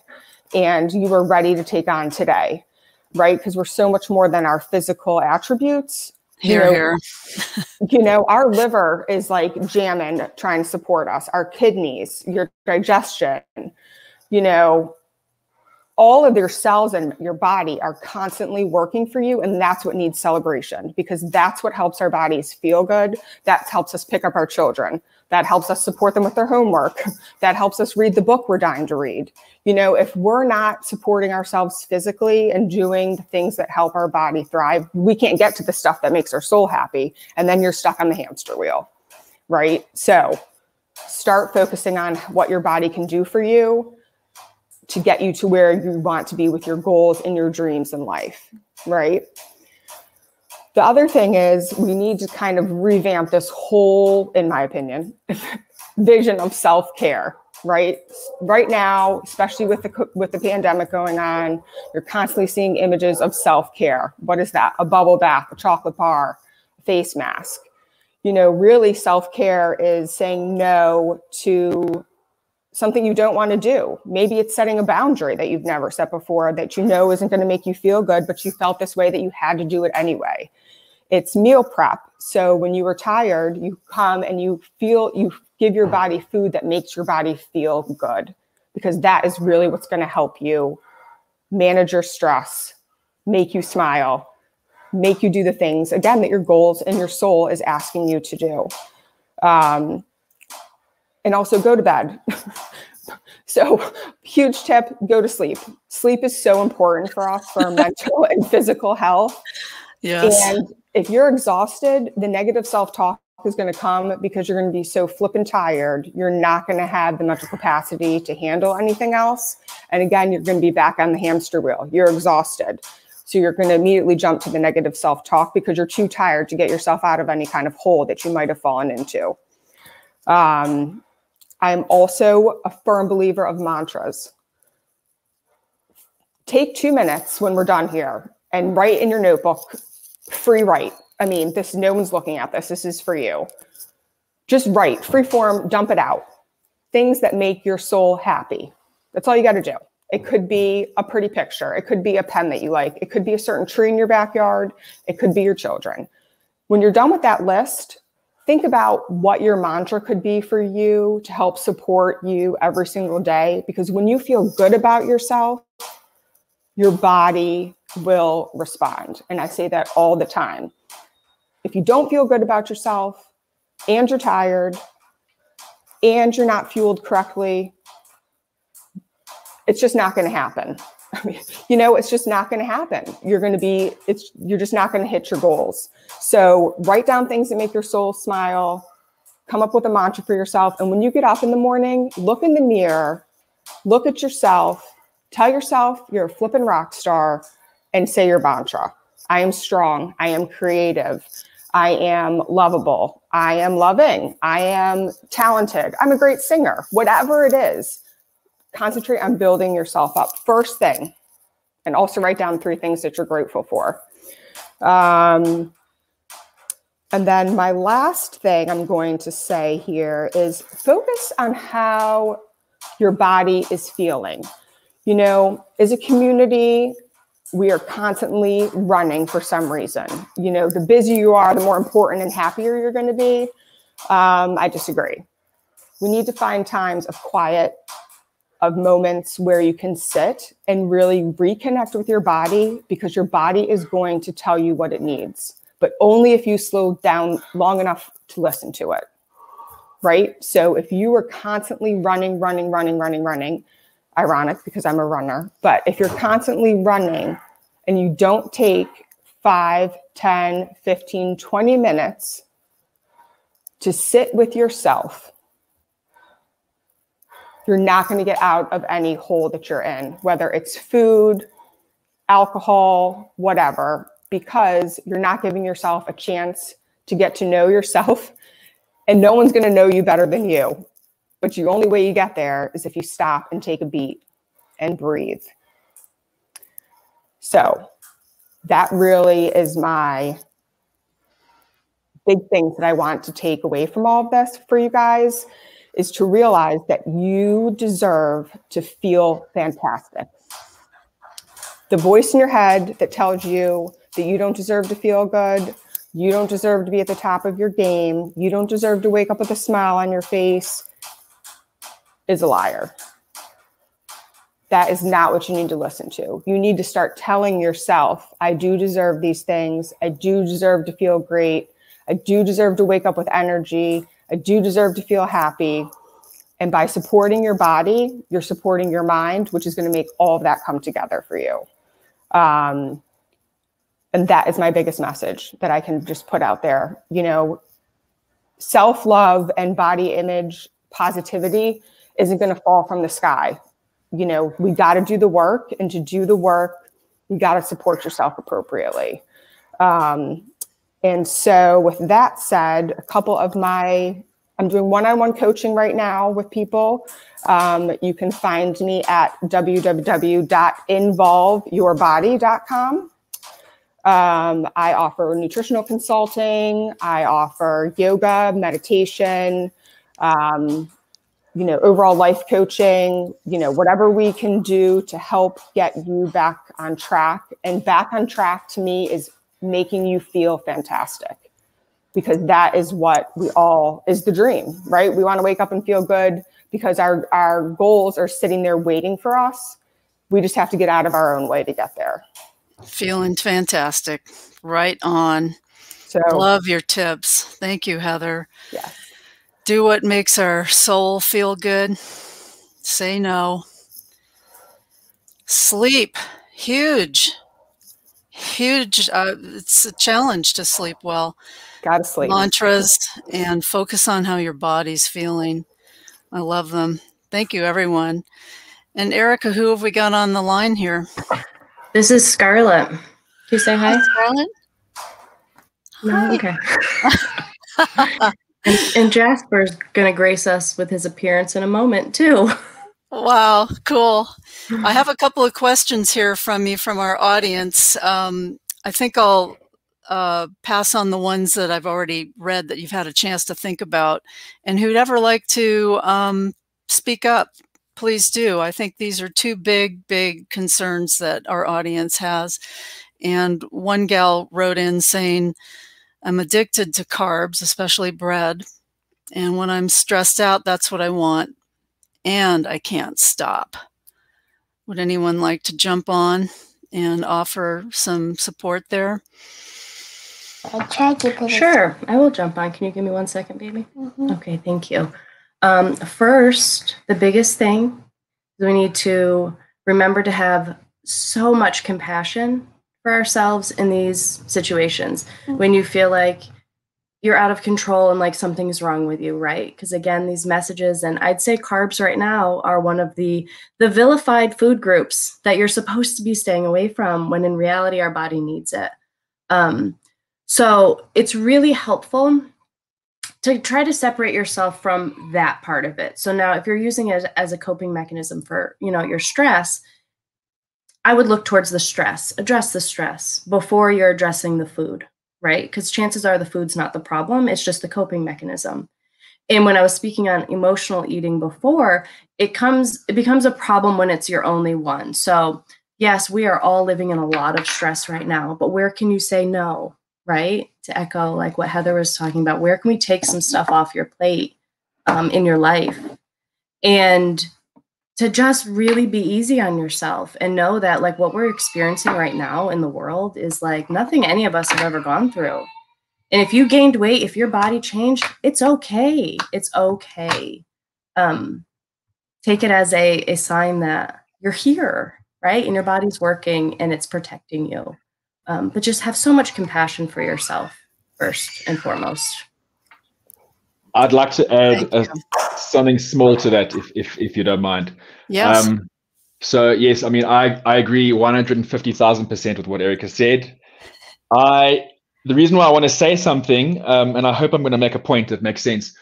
and you were ready to take on today, right? Because we're so much more than our physical attributes. Here. You know, our liver is like jamming, trying to support us. Our kidneys, your digestion, you know, all of your cells in your body are constantly working for you. And that's what needs celebration, because that's what helps our bodies feel good. That helps us pick up our children. That helps us support them with their homework. That helps us read the book we're dying to read. You know, if we're not supporting ourselves physically and doing the things that help our body thrive, we can't get to the stuff that makes our soul happy. And then you're stuck on the hamster wheel, right? So start focusing on what your body can do for you to get you to where you want to be with your goals and your dreams in life, right? The other thing is we need to kind of revamp this whole, in my opinion, vision of self-care, right? Right now, especially with the pandemic going on, you're constantly seeing images of self-care. What is that? A bubble bath, a chocolate bar, a face mask. You know, really self-care is saying no to something you don't want to do. Maybe it's setting a boundary that you've never set before that you know isn't going to make you feel good, but you felt this way that you had to do it anyway. It's meal prep. So when you were tired, you come and you give your body food that makes your body feel good, because that is really what's going to help you manage your stress, make you smile, make you do the things, again, that your goals and your soul is asking you to do. And also go to bed. So huge tip, go to sleep. Sleep is so important for us, for our mental and physical health. Yes. And if you're exhausted, the negative self-talk is going to come because you're going to be so flippin' tired. You're not going to have the mental capacity to handle anything else. And again, you're going to be back on the hamster wheel. You're exhausted. So you're going to immediately jump to the negative self-talk because you're too tired to get yourself out of any kind of hole that you might have fallen into. I'm also a firm believer of mantras. Take 2 minutes when we're done here and write in your notebook, free write. I mean, no one's looking at this. This is for you. Just write, free form, dump it out. Things that make your soul happy. That's all you got to do. It could be a pretty picture. It could be a pen that you like. It could be a certain tree in your backyard. It could be your children. When you're done with that list, think about what your mantra could be for you to help support you every single day. Because when you feel good about yourself, your body will respond. And I say that all the time. If you don't feel good about yourself and you're tired and you're not fueled correctly, it's just not going to happen. I mean, you know, it's just not going to happen. You're just not going to hit your goals. So write down things that make your soul smile, come up with a mantra for yourself. And when you get up in the morning, look in the mirror, look at yourself, tell yourself you're a flippin' rock star, and say your mantra. I am strong. I am creative. I am lovable. I am loving. I am talented. I'm a great singer. Whatever it is, concentrate on building yourself up first thing, and also write down 3 things that you're grateful for. And then my last thing I'm going to say here is focus on how your body is feeling. You know, as a community, we are constantly running for some reason. You know, the busier you are, the more important and happier you're going to be. I disagree. We need to find times of quiet, of moments where you can sit and really reconnect with your body, because your body is going to tell you what it needs, but only if you slow down long enough to listen to it, right? So if you are constantly running, ironic because I'm a runner, but if you're constantly running and you don't take 5, 10, 15, 20 minutes to sit with yourself, you're not going to get out of any hole that you're in, whether it's food, alcohol, whatever, because you're not giving yourself a chance to get to know yourself, and no one's going to know you better than you. But the only way you get there is if you stop and take a beat and breathe. So that really is my big things that I want to take away from all of this for you guys, is to realize that you deserve to feel fantastic. The voice in your head that tells you that you don't deserve to feel good, you don't deserve to be at the top of your game, you don't deserve to wake up with a smile on your face, is a liar. That is not what you need to listen to. You need to start telling yourself, I do deserve these things. I do deserve to feel great. I do deserve to wake up with energy. I do deserve to feel happy. And by supporting your body, you're supporting your mind, which is going to make all of that come together for you. And that is my biggest message that I can just put out there. You know, self-love and body image positivity isn't going to fall from the sky. You know, we got to do the work, and to do the work, you got to support yourself appropriately. And so with that said, I'm doing one-on-one coaching right now with people. You can find me at www.involveyourbody.com. I offer nutritional consulting. I offer yoga, meditation, you know, overall life coaching, you know, whatever we can do to help get you back on track. And back on track to me is making you feel fantastic, because that is what is the dream, right? We want to wake up and feel good because our goals are sitting there waiting for us. We just have to get out of our own way to get there. Feeling fantastic. Right on. So love your tips. Thank you, Heather. Yeah. Do what makes our soul feel good. Say no. Sleep. Huge. It's a challenge to sleep well. Gotta sleep. Mantras, and focus on how your body's feeling. I love them. Thank you, everyone. And Erica, who have we got on the line here? This is Scarlett. Can you say hi? Scarlett? No? Okay. and Jasper's going to grace us with his appearance in a moment, too. Wow, cool. I have a couple of questions here from our audience. I think I'll pass on the ones that I've already read that you've had a chance to think about. And who'd ever like to speak up, please do. I think these are two big concerns that our audience has. And one gal wrote in saying, I'm addicted to carbs, especially bread. And when I'm stressed out, that's what I want. And I can't stop. Would anyone like to jump on and offer some support there? I tried to put Sure, I will jump on. Can you give me 1 second, baby? Mm-hmm. Okay, thank you. First, the biggest thing is we need to remember to have so much compassion for ourselves in these situations. Mm-hmm. When you feel like you're out of control and like something's wrong with you, right? Because again, these messages, and I'd say carbs right now are one of the vilified food groups that you're supposed to be staying away from, when in reality, our body needs it. So it's really helpful to try to separate yourself from that part of it. So now if you're using it as a coping mechanism for, your stress, I would look towards the stress, address the stress before you're addressing the food, right? Because chances are the food's not the problem. It's just the coping mechanism. And when I was speaking on emotional eating before, it becomes a problem when it's your only one. So yes, we are all living in a lot of stress right now, but where can you say no, right? To echo like what Heather was talking about, where can we take some stuff off your plate in your life? And to just really be easy on yourself and know that like what we're experiencing right now in the world is like nothing any of us have ever gone through. And if you gained weight, if your body changed, it's okay. It's okay. Take it as a sign that you're here, right? And your body's working and it's protecting you. But just have so much compassion for yourself first and foremost. I'd like to add something small to that, if you don't mind. Yes. So yes, I mean, I agree 150,000% with what Erica said. The reason why I want to say something, and I hope I'm going to make a point that makes sense.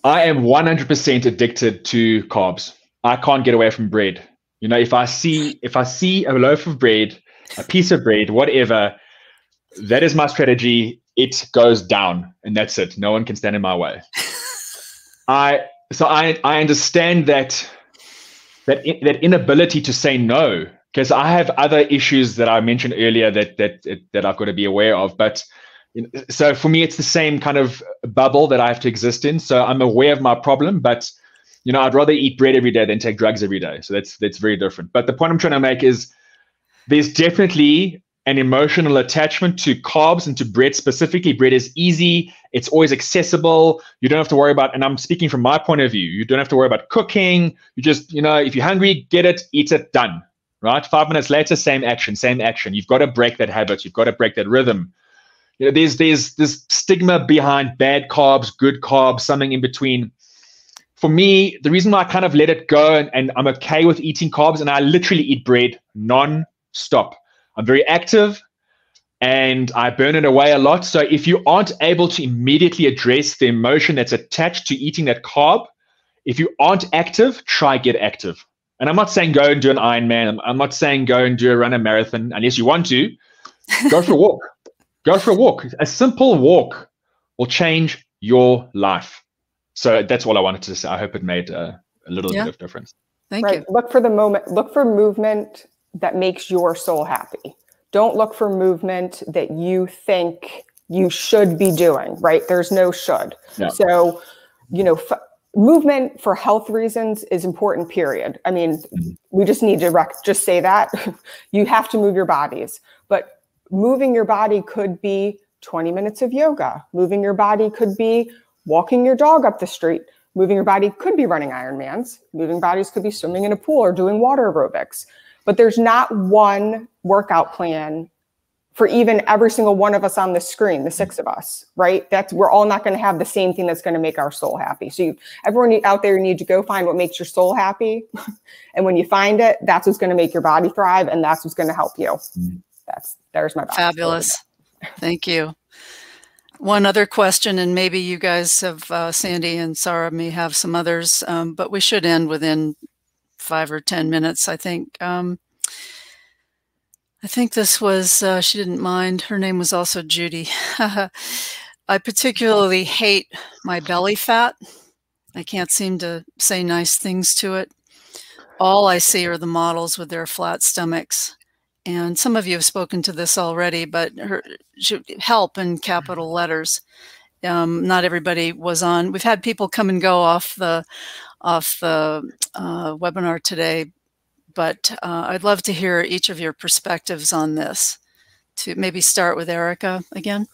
I am 100% addicted to carbs. I can't get away from bread. If I see a loaf of bread, a piece of bread, whatever, that is my strategy. It goes down, and that's it. No one can stand in my way. I understand that inability to say no, because I have other issues that I mentioned earlier that I've got to be aware of. But so for me, it's the same kind of bubble that I have to exist in. So I'm aware of my problem, but I'd rather eat bread every day than take drugs every day. So that's very different. But the point I'm trying to make is there's definitely an emotional attachment to carbs and to bread specifically. Bread is easy. It's always accessible. You don't have to worry about, and I'm speaking from my point of view, you don't have to worry about cooking. You just, if you're hungry, get it, eat it, done, right? 5 minutes later, same action. You've got to break that habit. You've got to break that rhythm. There's this stigma behind bad carbs, good carbs, something in between. For me, the reason why I kind of let it go and I'm okay with eating carbs, and I literally eat bread non-stop. I'm very active and I burn it away a lot. So if you aren't able to immediately address the emotion that's attached to eating that carb, if you aren't active, try get active. And I'm not saying go and do an Ironman. I'm not saying go and run a marathon unless you want to. Go for a walk. Go for a walk. A simple walk will change your life. So that's all I wanted to say. I hope it made a little bit of difference. Thank you. Look for the moment. Look for movement that makes your soul happy. Don't look for movement that you think you should be doing, right? There's no should. Yeah. So, movement for health reasons is important, period. I mean, we just need to just say that. You have to move your bodies. But moving your body could be 20 minutes of yoga. Moving your body could be walking your dog up the street. Moving your body could be running Ironmans. Moving bodies could be swimming in a pool or doing water aerobics. But there's not one workout plan for even every single one of us on the screen, the 6 of us, right? We're all not going to have the same thing that's going to make our soul happy. So everyone out there needs to go find what makes your soul happy. And when you find it, that's what's going to make your body thrive. And that's what's going to help you. There's my fabulous. Thank you. One other question, and maybe you guys have, Sandy and Sara may have some others, but we should end within 5 or 10 minutes, I think. I think this was, she didn't mind. Her name was also Judy. I particularly hate my belly fat. I can't seem to say nice things to it. All I see are the models with their flat stomachs. And some of you have spoken to this already, but help in capital letters. Not everybody was on. We've had people come and go off the webinar today, but I'd love to hear each of your perspectives on this. To maybe start with Erica again.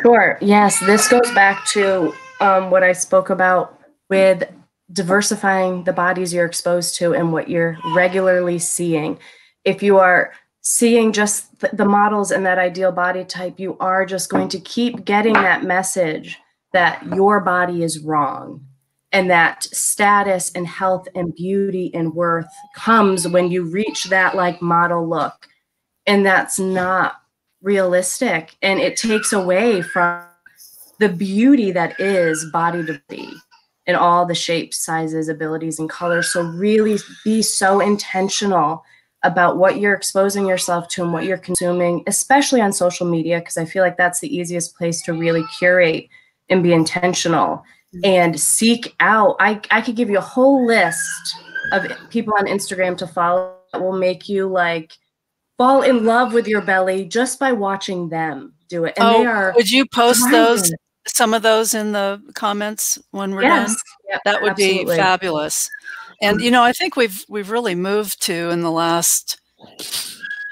Sure. Yes, this goes back to what I spoke about with diversifying the bodies you're exposed to and what you're regularly seeing. If you are seeing just the models and that ideal body type, you are just going to keep getting that message that your body is wrong. And that status and health and beauty and worth comes when you reach that like model look. And that's not realistic. And it takes away from the beauty that is body to body in all the shapes, sizes, abilities, and colors. So really be so intentional about what you're exposing yourself to and what you're consuming, especially on social media, because I feel like that's the easiest place to really curate and be intentional and seek out. I could give you a whole list of people on Instagram to follow that will make you like fall in love with your belly just by watching them do it. And they are. Would you post some of those in the comments when we're done? Yep, that would absolutely. be fabulous. And you know, I think we've really moved to, in the last,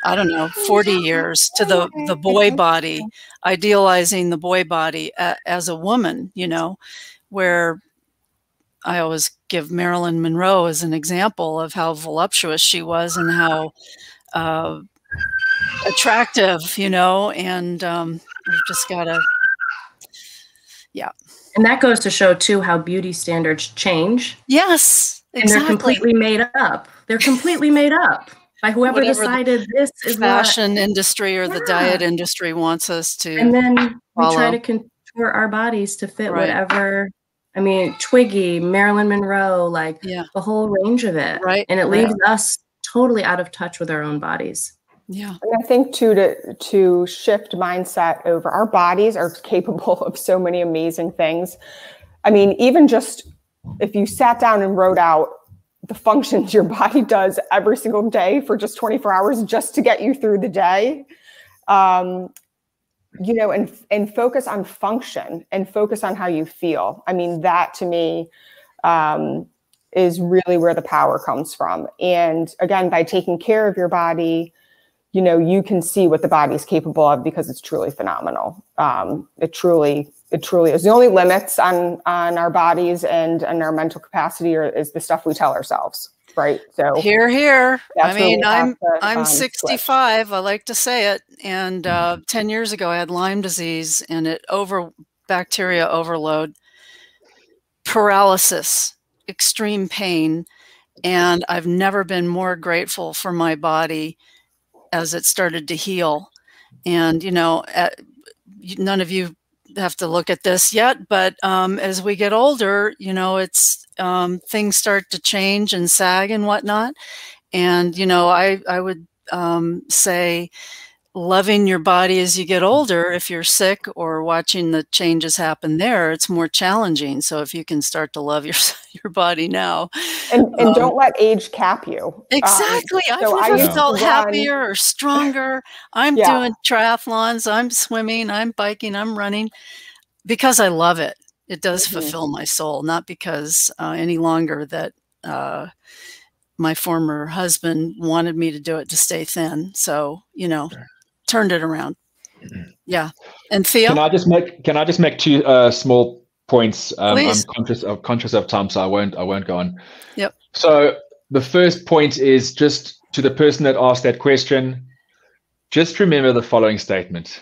I don't know, 40 years, to the boy body, idealizing the boy body as a woman, you know, where I always give Marilyn Monroe as an example of how voluptuous she was and how attractive, you know, and we've just got to, yeah. And that goes to show too how beauty standards change. Yes, exactly. And they're completely made up. They're completely made up by whoever decided this is fashion industry or the diet industry wants us to. And then we try to contort our bodies to fit whatever. I mean, Twiggy, Marilyn Monroe, like the whole range of it. Right. And it leaves us totally out of touch with our own bodies. Yeah. And I think too, to shift mindset over, our bodies are capable of so many amazing things. I mean, even just if you sat down and wrote out the functions your body does every single day for just 24 hours just to get you through the day, you know, and focus on function and focus on how you feel. I mean, that to me is really where the power comes from. And again, by taking care of your body, you know, you can see what the body is capable of because it's truly phenomenal. It truly is. The only limits on our bodies and our mental capacity is the stuff we tell ourselves, right? So here. I mean, I'm 65. Switch. I like to say it. And 10 years ago, I had Lyme disease, and bacteria overload, paralysis, extreme pain, and I've never been more grateful for my body as it started to heal. And, you know, none of you have to look at this yet, but as we get older, you know, it's things start to change and sag and whatnot. And, you know, I would say loving your body as you get older, if you're sick or watching the changes happen there, it's more challenging. So if you can start to love your body now. And don't let age cap you. Exactly. I've never felt happier or stronger. I'm doing triathlons, I'm swimming, I'm biking, I'm running because I love it. It does fulfill my soul, not because any longer that my former husband wanted me to do it to stay thin. So, you know, turned it around. Yeah. And Theo? Can I just make two small points? I'm conscious of time, so I won't go on. Yep. So the first point is just to the person that asked that question, just remember the following statement.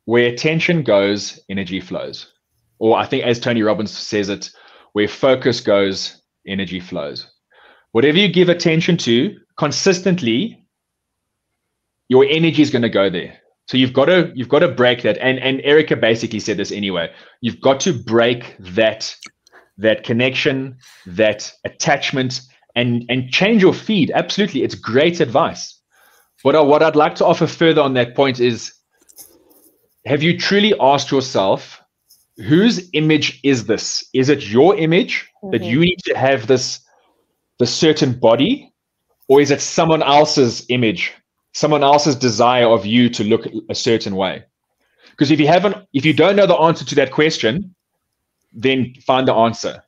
Where attention goes, energy flows. Or I think as Tony Robbins says it, where focus goes, energy flows. Whatever you give attention to consistently, your energy is going to go there. So you've got to break that. And Erica basically said this anyway. You've got to break that connection, that attachment, and change your feed. Absolutely, it's great advice. What I'd like to offer further on that point is, have you truly asked yourself, whose image is this? Is it your image that you need to have this certain body, or is it someone else's image? Someone else's desire of you to look a certain way? Because if you don't know the answer to that question, then find the answer.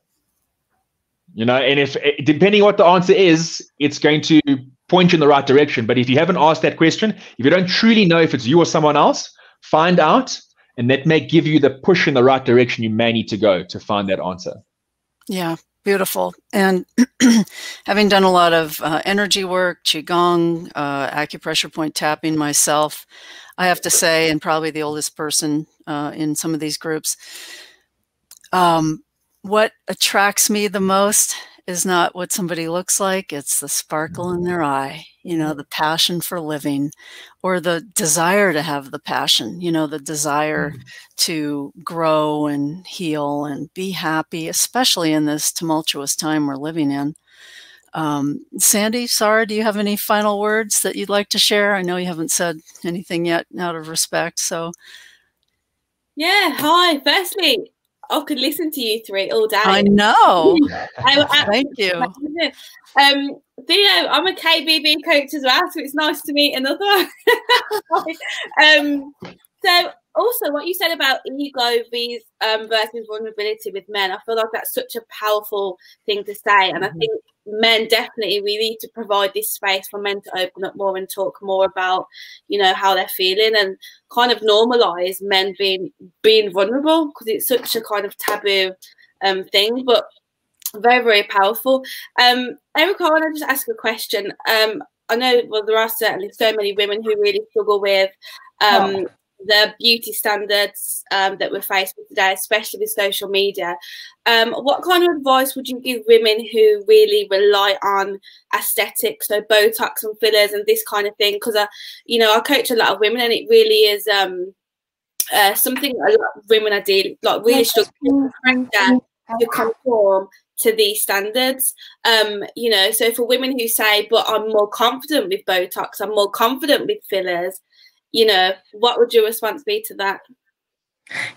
You know, and if depending what the answer is, it's going to point you in the right direction. But if you haven't asked that question, if you don't truly know if it's you or someone else, find out, and that may give you the push in the right direction you may need to go to find that answer. Yeah. Beautiful. And having done a lot of energy work, Qigong, acupressure point tapping myself, I have to say, and probably the oldest person in some of these groups, what attracts me the most is not what somebody looks like, it's the sparkle in their eye, you know, the passion for living, or the desire to have the passion, you know, the desire to grow and heal and be happy, especially in this tumultuous time we're living in. Sandy, Sara, do you have any final words that you'd like to share? I know you haven't said anything yet out of respect, so. Yeah, hi. Firstly, I could listen to you three all day. I know. Thank you. Theo, I'm a KBB coach as well, so it's nice to meet another. So also what you said about ego versus vulnerability with men, I feel like that's such a powerful thing to say. And I think men definitely, we need to provide this space for men to open up more and talk more about, you know, how they're feeling, and kind of normalize men being vulnerable, because it's such a kind of taboo thing, but very, very powerful. Erica, I want to just ask a question. I know, well, there are certainly so many women who really struggle with the beauty standards that we're faced with today, especially with social media. What kind of advice would you give women who really rely on aesthetics, so Botox and fillers and this kind of thing? Because you know, I coach a lot of women, and it really is something a lot of women are really struggling to conform to these standards. You know, so for women who say, but I'm more confident with Botox, I'm more confident with fillers, you know, what would your response be to that?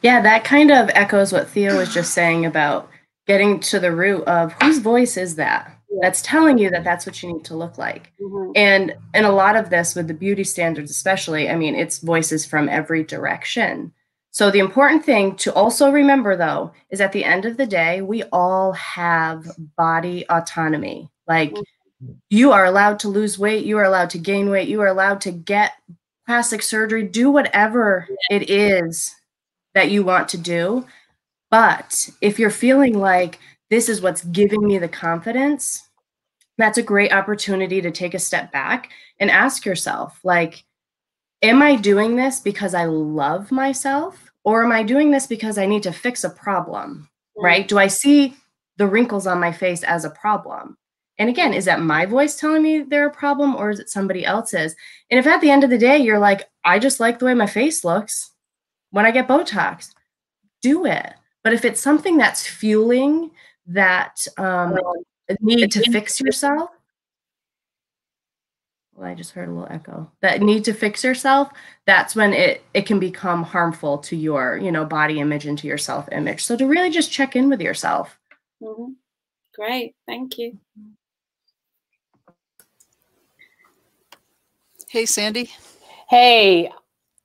Yeah, that kind of echoes what Theo was just saying about getting to the root of whose voice is that that's telling you that that's what you need to look like. And a lot of this with the beauty standards especially, I mean, it's voices from every direction. So the important thing to also remember, though, is at the end of the day, we all have body autonomy. Like, you are allowed to lose weight, you are allowed to gain weight, you are allowed to get plastic surgery, do whatever it is that you want to do. But if you're feeling like this is what's giving me the confidence, that's a great opportunity to take a step back and ask yourself, like, am I doing this because I love myself, or am I doing this because I need to fix a problem, right? Do I see the wrinkles on my face as a problem? And again, is that my voice telling me they're a problem, or is it somebody else's? And if at the end of the day, you're like, I just like the way my face looks when I get Botox, do it. But if it's something that's fueling that need to fix yourself, well, I just heard a little echo, that need to fix yourself, that's when it can become harmful to your, you know, body image and to your self-image. So to really just check in with yourself. Great, thank you. Hey, Sandy. Hey,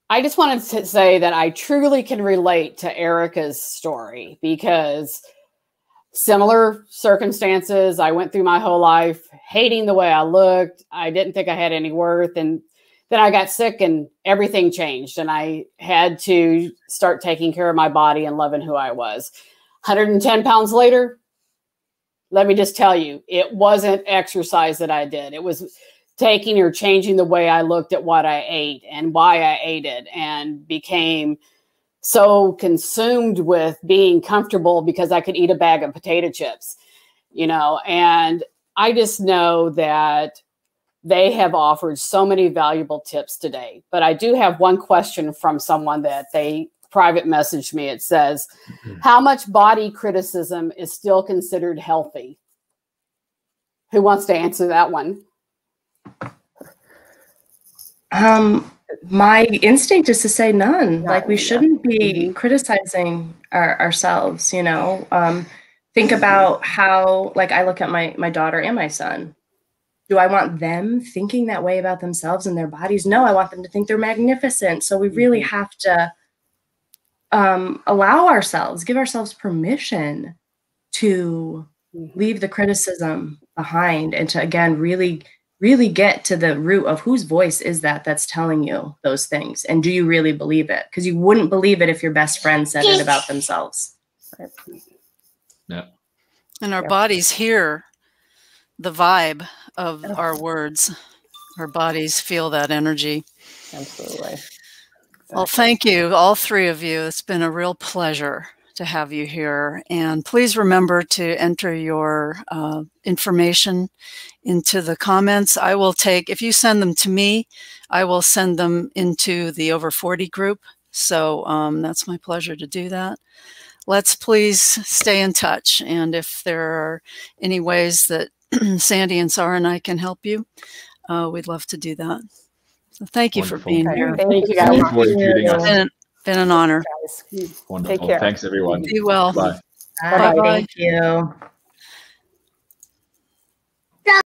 I just wanted to say that I truly can relate to Erica's story, because similar circumstances, I went through my whole life hating the way I looked. I didn't think I had any worth. And then I got sick and everything changed. And I had to start taking care of my body and loving who I was. 110 pounds later, let me just tell you, it wasn't exercise that I did. It was taking or changing the way I looked at what I ate and why I ate it, and became so consumed with being comfortable because I could eat a bag of potato chips, you know. And I just know that they have offered so many valuable tips today. But I do have one question from someone that they private messaged me. It says, how much body criticism is still considered healthy? Who wants to answer that one? My instinct is to say none. Like, we shouldn't be criticizing ourselves, you know. Think about how, like, I look at my daughter and my son. Do I want them thinking that way about themselves and their bodies? No, I want them to think they're magnificent. So we really have to allow ourselves, give ourselves permission to leave the criticism behind, and to, again, really get to the root of whose voice is that that's telling you those things. And do you really believe it? Because you wouldn't believe it if your best friend said it about themselves. Yeah. And our bodies hear the vibe of our words. Our bodies feel that energy. Absolutely. Well, thank you, all three of you. It's been a real pleasure to have you here. And please remember to enter your information into the comments. I will take, if you send them to me, I will send them into the over 40 group. So that's my pleasure to do that. Let's please stay in touch. And if there are any ways that Sandy and Sara and I can help you, we'd love to do that. So thank you Wonderful. for being here. Thank you Thank guys. you for including us. Been an honor. Wonderful. Take care. Thanks, everyone. Be well. Bye. Bye. Bye-bye. Thank you.